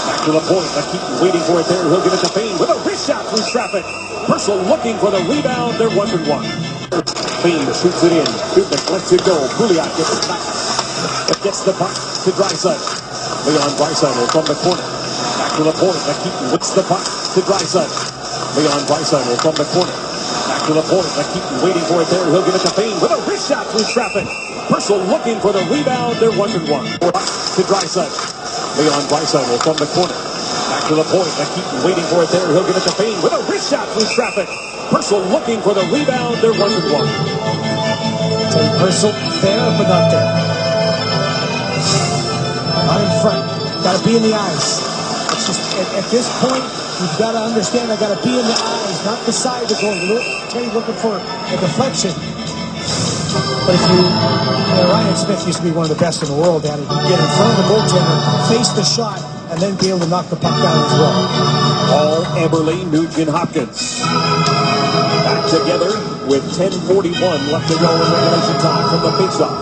Back to the point. They keep waiting for it there. He'll give it to Fane with a wrist shot through traffic. Purcell looking for the rebound. They're 1-1. Fane shoots it in. Dubnyk lets it go. Pouliot gets it back. But gets the puck to Draisaitl. Leon Draisaitl from the corner. Back to the point. They keep whips the puck to Draisaitl. Leon Draisaitl from the corner. Back to the point. They keep waiting for it there. He'll give it to Fane with a wrist shot through traffic. Purcell looking for the rebound. They're 1-1. To Draisaitl. Leon Draisaitl from the corner. Back to the point. They keep waiting for it there. He'll give it to Fane with a wrist shot through traffic. Purcell looking for the rebound. They're 1-1. Teddy Purcell there, but not there. Not in front. Got to be in the eyes. It's just at this point, you've got to understand. I got to be in the eyes, not beside the goal. Teddy looking for a deflection. But if Ryan Smith used to be one of the best in the world at it. You get in front of the goaltender, face the shot, and then be able to knock the puck down as well. Hall, Eberle, Nugent, Hopkins. Back together with 10:41 left to go in regulation time from the faceoff.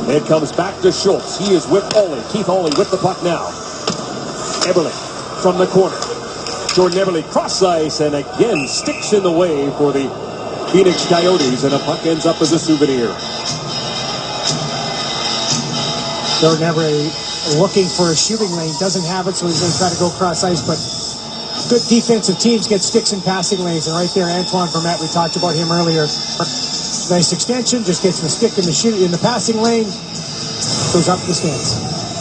It comes back to Schultz. He is with Ollie. Keith Ollie with the puck now. Eberle from the corner. Jordan Eberle cross ice and again sticks in the way for the Phoenix Coyotes, and a puck ends up as a souvenir. Jordan Eberle looking for a shooting lane, doesn't have it, so he's going to try to go cross ice, but good defensive teams get sticks in passing lanes, and right there, Antoine Vermette, we talked about him earlier. Nice extension, just gets the stick in the passing lane, goes up the stands.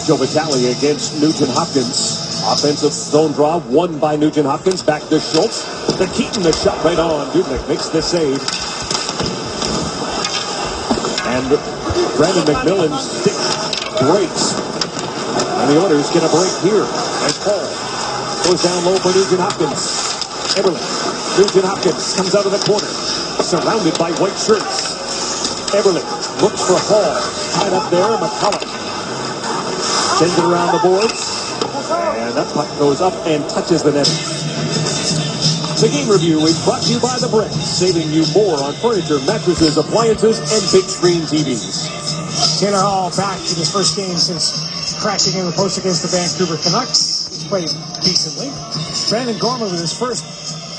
Joe Vitale against Nugent Hopkins. Offensive zone draw, won by Nugent Hopkins. Back to Schultz. The Keaton, the shot right on. Dubnyk makes the save. And Brandon McMillan's stick breaks. And the Oilers get a break here. As Paul goes down low for Nugent Hopkins. Eberle. Nugent Hopkins comes out of the corner. Surrounded by white shirts. Eberle looks for Hall. Tied up there, McCullough. Sends it around the boards. And that puck goes up and touches the net. The game review is brought to you by The Brick, saving you more on furniture, mattresses, appliances, and big screen TVs. Taylor Hall back in his first game since crashing in the post against the Vancouver Canucks. He's played decently. Brandon Gorman with his first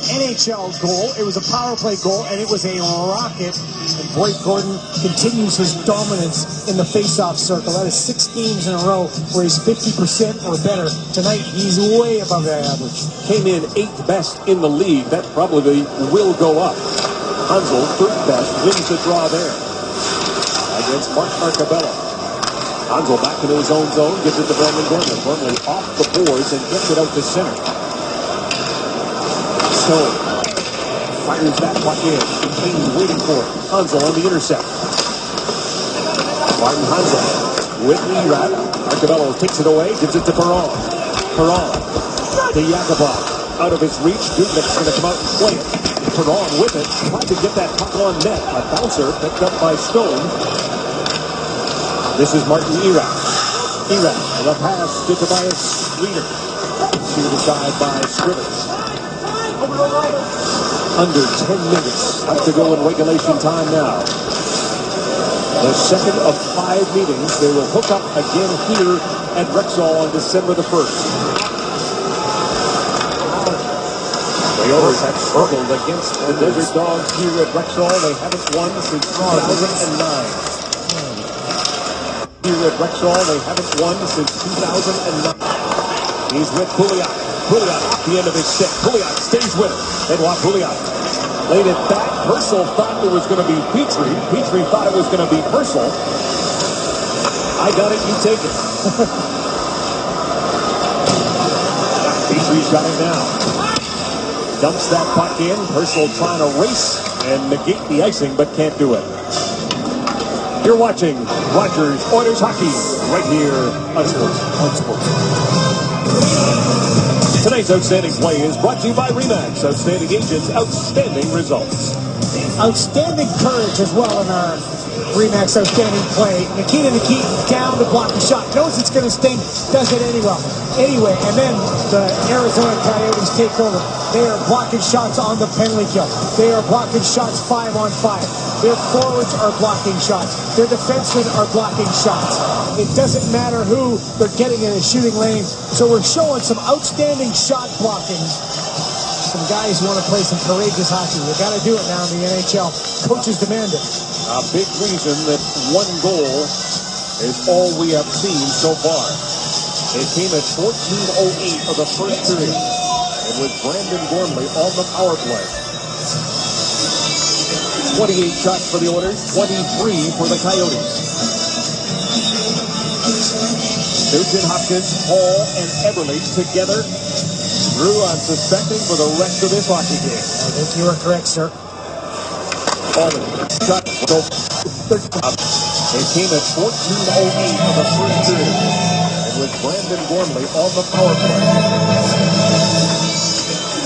NHL goal. It was a power play goal, and it was a rocket. And Blake Gordon continues his dominance in the face-off circle. That is 6 games in a row where he's 50% or better. Tonight, he's way above that average. Came in 8th best in the league. That probably will go up. Hansel, 3rd best, wins the draw there against Mark Arcabella. Hansel back into his own zone, gives it to Brandon Gorman. Gorman off the boards and gets it out to center. Stone fires that puck in. Kane's waiting for it. Hansel on the intercept. Martin Hansel with Erat. Arcabello takes it away, gives it to Perron. Perron to Yakubov. Out of his reach. Dubnyk's going to come out and play it. Perron with it. Tried to get that puck on net. A bouncer picked up by Stone. This is Martin Erat. Erat with a pass to Tobias Reeder. Shooted aside by Scrivens. Under 10 minutes up to go in regulation time now. The second of 5 meetings. They will hook up again here at Rexall on December the 1st. The Oilers have struggled against the Desert Dogs here at Rexall. They haven't won since 2009. Here at Rexall, they haven't won since 2009. He's with Pouliot. Pouliot off the end of his stick. Pouliot stays with it. Edouard Pouliot laid it back. Purcell thought it was going to be Petrie. Petrie thought it was going to be Purcell. I got it, you take it. Petrie's got it now. Dumps that puck in. Purcell trying to race and negate the icing, but can't do it. You're watching Rogers Oilers Hockey right here on Sports. Tonight's Outstanding Play is brought to you by RE/MAX. Outstanding agents, outstanding results. Outstanding courage as well in our RE/MAX Outstanding Play. Nikita down to block the shot. Knows it's going to sting. Does it anyway. And then the Arizona Coyotes take over. They are blocking shots on the penalty kill. They are blocking shots 5-on-5. Their forwards are blocking shots. Their defensemen are blocking shots. It doesn't matter who they're getting in a shooting lane. So we're showing some outstanding shot blocking. Some guys who want to play some courageous hockey. You got to do it now in the NHL. Coaches demand it. A big reason that one goal is all we have seen so far. It came at 14:08 of the first period. And with Brandon Gormley on the power play. 28 shots for the Oilers, 23 for the Coyotes. Nugent Hopkins, Hall, and Eberle together. Drew on suspending for the rest of this hockey game. I think you are correct, sir. Shot. It came at 14:08 of the first period. And with Brandon Gormley on the power play.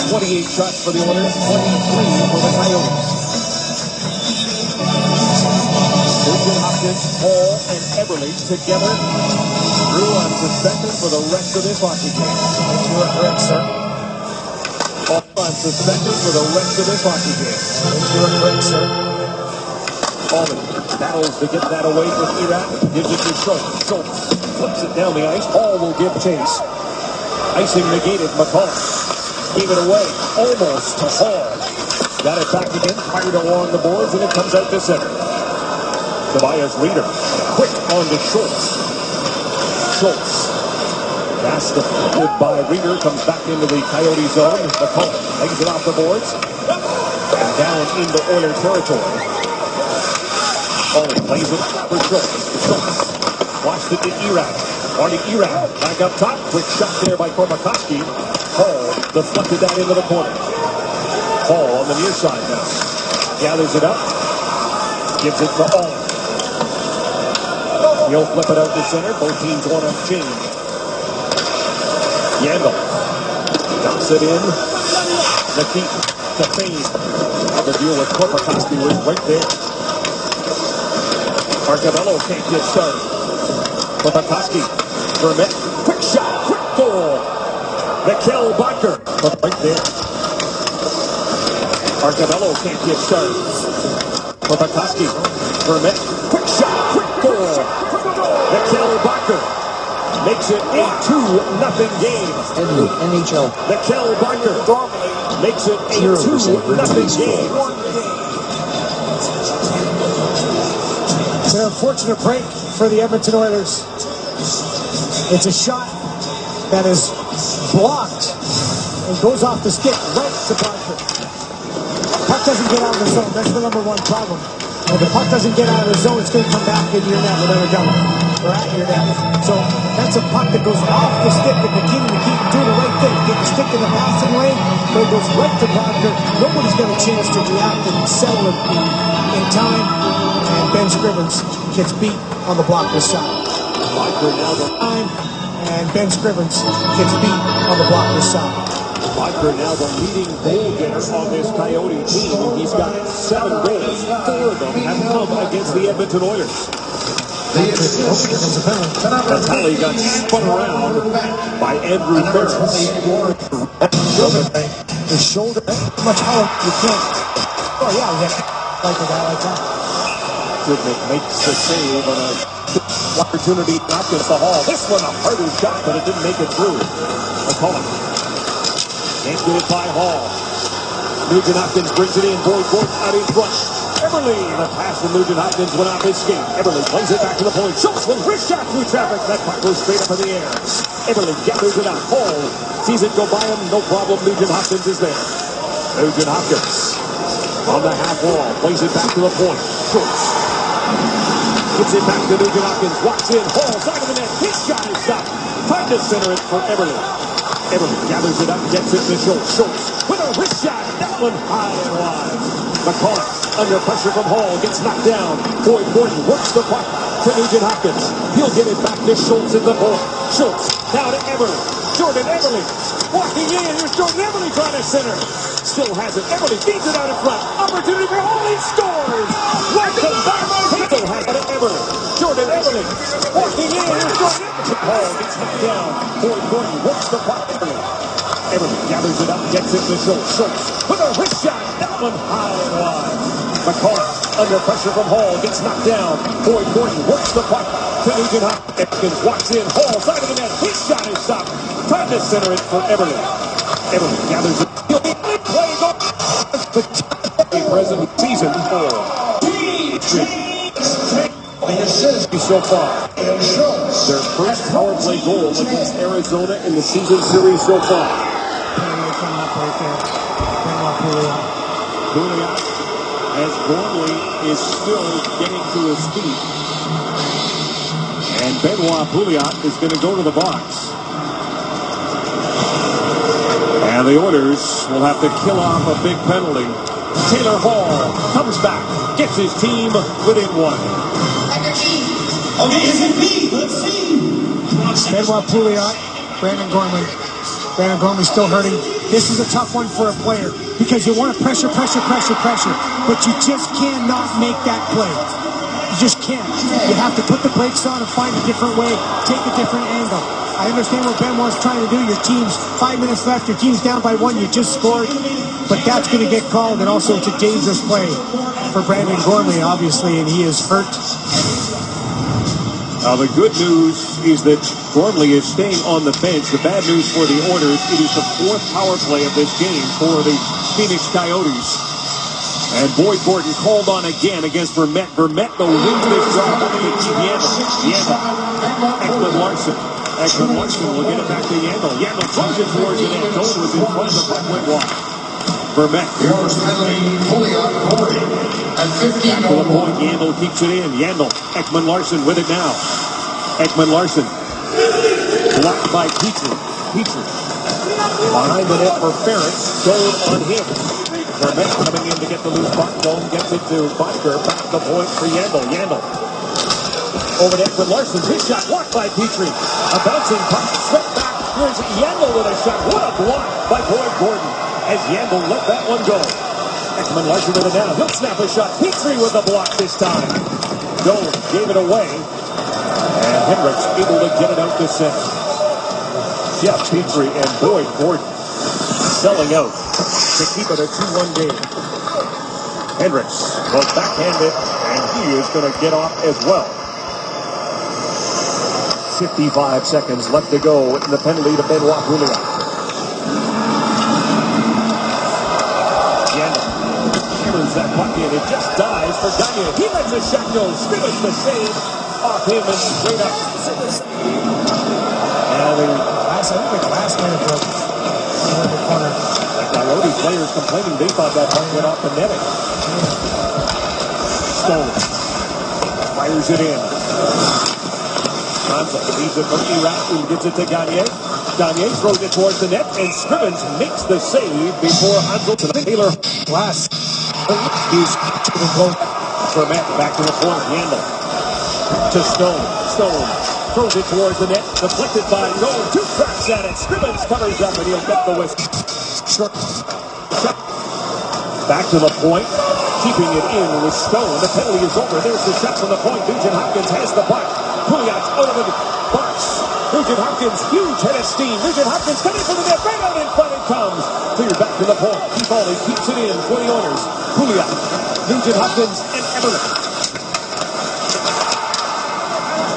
28 shots for the Oilers, 23 for the Coyotes. Nugent Hopkins, Hall, and Eberle together. Drew on suspended for the rest of this hockey game. You are correct, sir. Hall on suspended for the rest of this hockey game. You are correct, sir. Allman battles to get that away from Erat. Gives it to Schultz. Schultz flips it down the ice. Hall will give chase. Icing negated. McCall gave it away. Almost to Hall. Got it back again. Fired along the boards, and it comes out to center. Tobias Reeder. Quick on to Schultz. Schultz. That's the by Reeder. Comes back into the Coyote zone. McCall legs it off the boards. And down into Oiler territory. Allman plays it for Schultz. Schultz. Watched it to Erat. Marty Erap back up top. Quick shot there by Korpikoski. Hall deflected that into the corner. Hall on the near side now. Gathers it up. Gives it to Hall. He'll flip it out to center. Both teams want to change. Yandel dumps it in. The keep to Fane. Now the deal with Korpikoski was right there. Marcabello can't get started. Korpikoski. Vermette. Quick shot. Quick goal. Mikkel Barker. Right there. Marcabello can't get started. Korpikoski. Vermette. Quick shot. Quick goal. Mikkel Barker makes it a 2-0 game. NHL. Mikkel Barker makes it a 2-0 game. It's an unfortunate break for the Edmonton Oilers. It's a shot that is blocked and goes off the stick right to Barker. Puck doesn't get out of the zone. That's the number one problem. If the puck doesn't get out of the zone, it's going to come back into your net without a doubt. Or at your net. So that's a puck that goes off the stick and McKinnon to keep doing the right thing. Get the stick in the passing lane, but it goes right to Barker. Nobody's got a chance to react and settle it in time. And Ben Scrivens gets beat on the blocker's side. Barker now the time, and Ben Scrivens gets beat on the blocker's side. Barker now the leading goal getter on this Coyote team. He's got 7 goals. 4 of them have come against the Edmonton Oilers. That's how he got spun around by Andrew Ferris. His shoulder, much higher, you can't. Oh yeah, like a guy like that. Goodnick makes the save on a opportunity. Not against the Hall. This one a harder shot, but it didn't make it through. McCullough can't get it by Hall. Nugent-Hopkins brings it in. Boyd Gordon out in front. Eberle, the pass from Nugent-Hopkins went off his skate. Eberle plays it back to the point. Schultz with wrist shot through traffic. That puck goes straight up in the air. Eberle gathers it up. Hall sees it go by him. No problem. Nugent-Hopkins is there. Nugent-Hopkins on the half wall. Plays it back to the point. Schultz gets it back to Nugent-Hopkins. Walks in. Hall side of the net. His shot is stopped. Time to center it for Eberle. Eberle gathers it up. Gets it to Schultz. Schultz with a wrist shot. That one high and wide. McCullough under pressure from Hall, gets knocked down. Boyd Gordon works the puck to Nugent-Hopkins. He'll get it back to Schultz in the point. Schultz down to Eberle. Jordan Eberle walking in. Here's Jordan Eberle trying to center. Still has it. Eberle feeds it out in front. Opportunity for Hall. He scores. Welcome back. Still has it. Eberle. Jordan Eberle walking in. Here's Jordan Eberle. Hall gets knocked down. Boyd Gordon works the puck. Eberle gathers it up. Gets it to Schultz. Schultz with a wrist shot. That one high and wide. McCullough under pressure from Hall gets knocked down. Boyd Gordon works the puck to Nugent-Hopkins. Walks in. Hall side of the net. His shot is stopped. Time to center it for Eberle. Eberle gathers it. He'll be play goal. The present season for so far. Their first power play goal against Arizona in the season series so far. Pouliot, as Gormley is still getting to his feet. And Benoit Pouliot is going to go to the box. And the Oilers will have to kill off a big penalty. Taylor Hall comes back, gets his team within 1. Okay, is it me? Let's see. Benoit Pouliot, Brandon Gormley. Brandon Gormley still hurting. This is a tough one for a player because you want to pressure, but you just cannot make that play. You just can't. You have to put the brakes on and find a different way, take a different angle. I understand what Benoit's trying to do. Your team's 5 minutes left. Your team's down by 1. You just scored. But that's going to get called, and also it's a dangerous play for Brandon Gormley, obviously, and he is hurt. Now, the good news is that Gormley is staying on the bench. The bad news for the Oilers, it is the 4th power play of this game for the Phoenix Coyotes. And Boyd Gordon called on again against Vermette. Vermette, though, wins this draw. Yandel. Ekman Larson will get it back to Yandel. Yandel throws it towards the net. Doan was in front of the puck, went wide. Vermette. Back to the point. Yandel keeps it in. Yandel. Ekman Larson with it now. Ekman Larson Blocked by Petrie. Behind the net for Ferris. Stone on him. Vermette coming in to get the loose puck. Stone gets it to Bodker. Back the point for Yandel. Over to Edwin Larson. His shot blocked by Petrie. A bouncing puck. Swept back. Here's Yandel with a shot. What a block by Boyd Gordon as Yandel let that one go. Ekman Larson with it now. He'll snap a shot. Petrie with the block this time. Dolan gave it away. And Hendricks able to get it out to center. Jeff Petrie and Boyd Gordon selling out to keep it a 2-1 game. Hendricks will backhand it, and he is going to get off as well. 55 seconds left to go in the penalty to Benoit Pouliot. Yandel hammers that puck in. It just dies for Gagne. He lets a shot go. Scrimmage the save off him and straight up. I think the last minute broke in the corner. The Coyotes players complaining they thought that puck went off the netting. Stone fires it in. Hanzo leaves it from Irak, who gets it to Gagne. Gagne throws it towards the net, and Scrimmins makes the save before Hanzo to Taylor. Glass. He's Vermette back to the point. Yandel to Stone. Throws it towards the net, deflected by Dolan. 2 cracks at it. Scrimmins covers up, and he'll get the whistle. Back to the point, keeping it in with Stone. The penalty is over. There's the shot from the point. Nugent Hopkins has the puck. Pouliot's out of the box. Nugent Hopkins, huge head of steam. Nugent Hopkins coming for the net. Right out in front it comes. Cleared back to the point. Keith Ollie keeps it in for the Oilers. Pouliot, Nugent Hopkins, and Everett.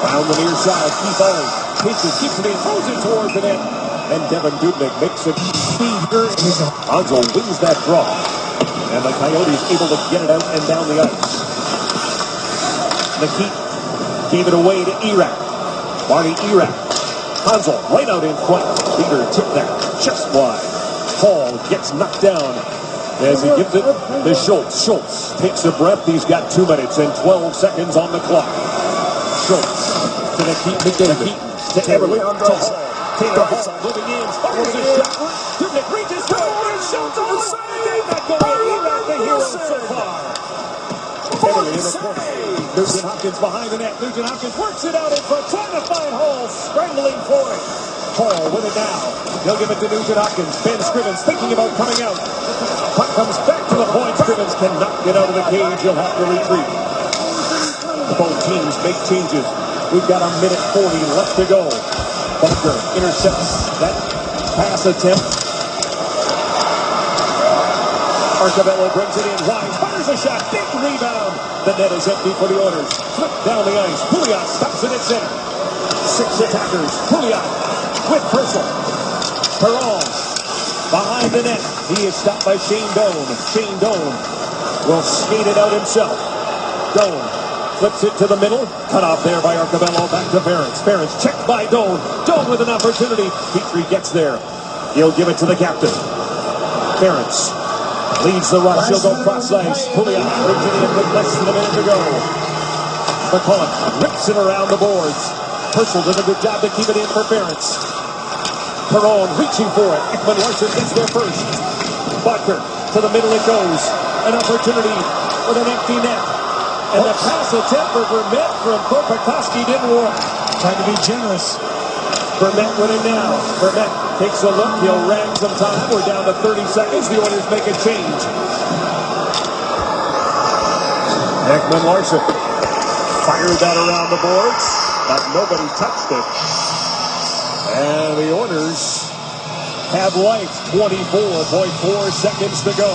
Down the near side, Keith Ollie pitches, keeps it in, throws it towards the net, and Devin Dubnyk makes it. Hanzo wins that draw, and the Coyotes able to get it out and down the ice. McKeith gave it away to Irak. Barney Irak. Hanzo right out in front. Peter tipped that just wide. Hall gets knocked down as he gives it to Schultz. Schultz takes a breath. He's got 2 minutes and 12 seconds on the clock. Schultz to McDavid, to Everly, to Hall. Taylor Hall moving in, fires a shot. Dubnyk reaches forward and shoots on the side. Not going in. Irak, the hero so far. Everly in the corner. Nugent Hopkins behind the net. Nugent Hopkins works it out in front, trying to find Hall, scrambling for it. Hall with it now. They'll give it to Nugent Hopkins. Ben Scrivens thinking about coming out. Puck comes back to the point. Scrivens cannot get out of the cage. He'll have to retreat. Both teams make changes. We've got 1:40 left to go. Bunker intercepts that pass attempt. Arcabello brings it in wide. Fires a shot. Big rebound. The net is empty for the Oilers. Flip down the ice. Pouliot stops it at center. 6 attackers. Pouliot with Purcell. Perron behind the net. He is stopped by Shane Doan. Shane Doan will skate it out himself. Doan flips it to the middle. Cut off there by Arcabello. Back to Ferentz. Ferentz checked by Doan. Doan with an opportunity. Petrie gets there. He'll give it to the captain. Ferentz leads the rush. He'll go cross ice. Pouliot brings it in with less than a minute to go. McCulloch rips it around the boards. Purcell does a good job to keep it in for Ferentz. Perron reaching for it. Ekman Larson gets there first. Bodker to the middle it goes. An opportunity with an empty net. And the pass attempt for Vermette from Korpikoski didn't work. Tried to be generous. Vermette with it now. Vermette takes a look. He'll rang some time. We're down to 30 seconds. The Oilers make a change. Ekman Larson fired that around the boards, but nobody touched it. And the Oilers have life. 24.4 seconds to go.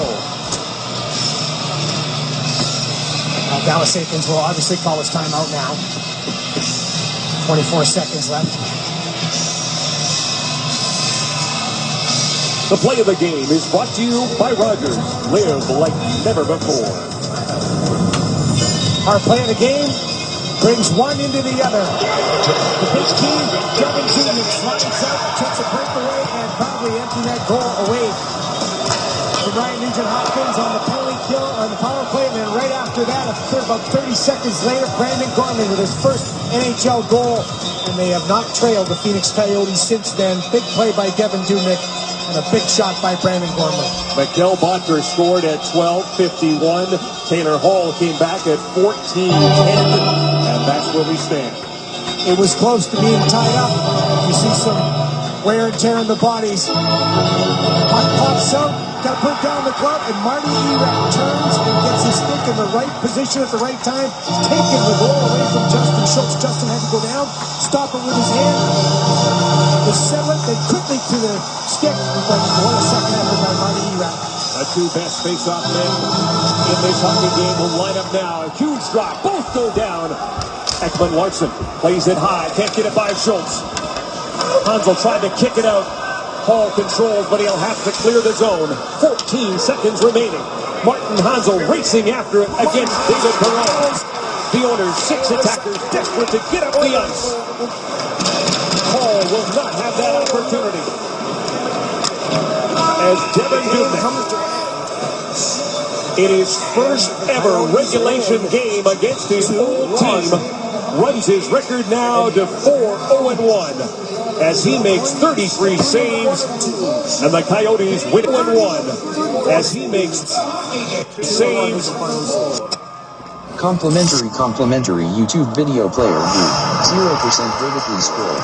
Dallas Aikens will obviously call his timeout now. 24 seconds left. The play of the game is brought to you by Rogers. Live like never before. Our play of the game brings one into the other. The big team, Kevin Dubnyk slides out, takes a breakaway, and probably empty that goal away. to Ryan Nugent-Hopkins on the penalty kill on the power play, and then right after that, about 30 seconds later, Brandon Gorman with his first NHL goal, and they have not trailed the Phoenix Coyotes since then. Big play by Devin Dubnyk and a big shot by Brandon Gorman. Miguel Bottler scored at 12:51. Taylor Hall came back at 14:10, and that's where we stand. It was close to being tied up. You see some wear and tear in the bodies. Puck pops out, got to put down the glove, and Marty Erat turns and gets his stick in the right position at the right time, taking the goal away from Justin Schultz. Justin had to go down, stop it with his hand, to settle it, then quickly to the stick, but what a second effort by Marty Erat. The two best face-off men in this hockey game will line up now. A huge drop, both go down. Ekman Larson plays it high, can't get it by Schultz. Hansel tried to kick it out. Hall controls, but he'll have to clear the zone. 14 seconds remaining. Martin Hansel racing after it against David Perron. The Oilers' 6 attackers desperate to get up the ice. Hall will not have that opportunity. As Devin Dubnyk, in his first ever regulation game against his old team, runs his record now to 4-0-1 as he makes 33 saves, and the Coyotes win 1-1 as he makes saves. Complimentary YouTube video player view. 0% vertically scroll.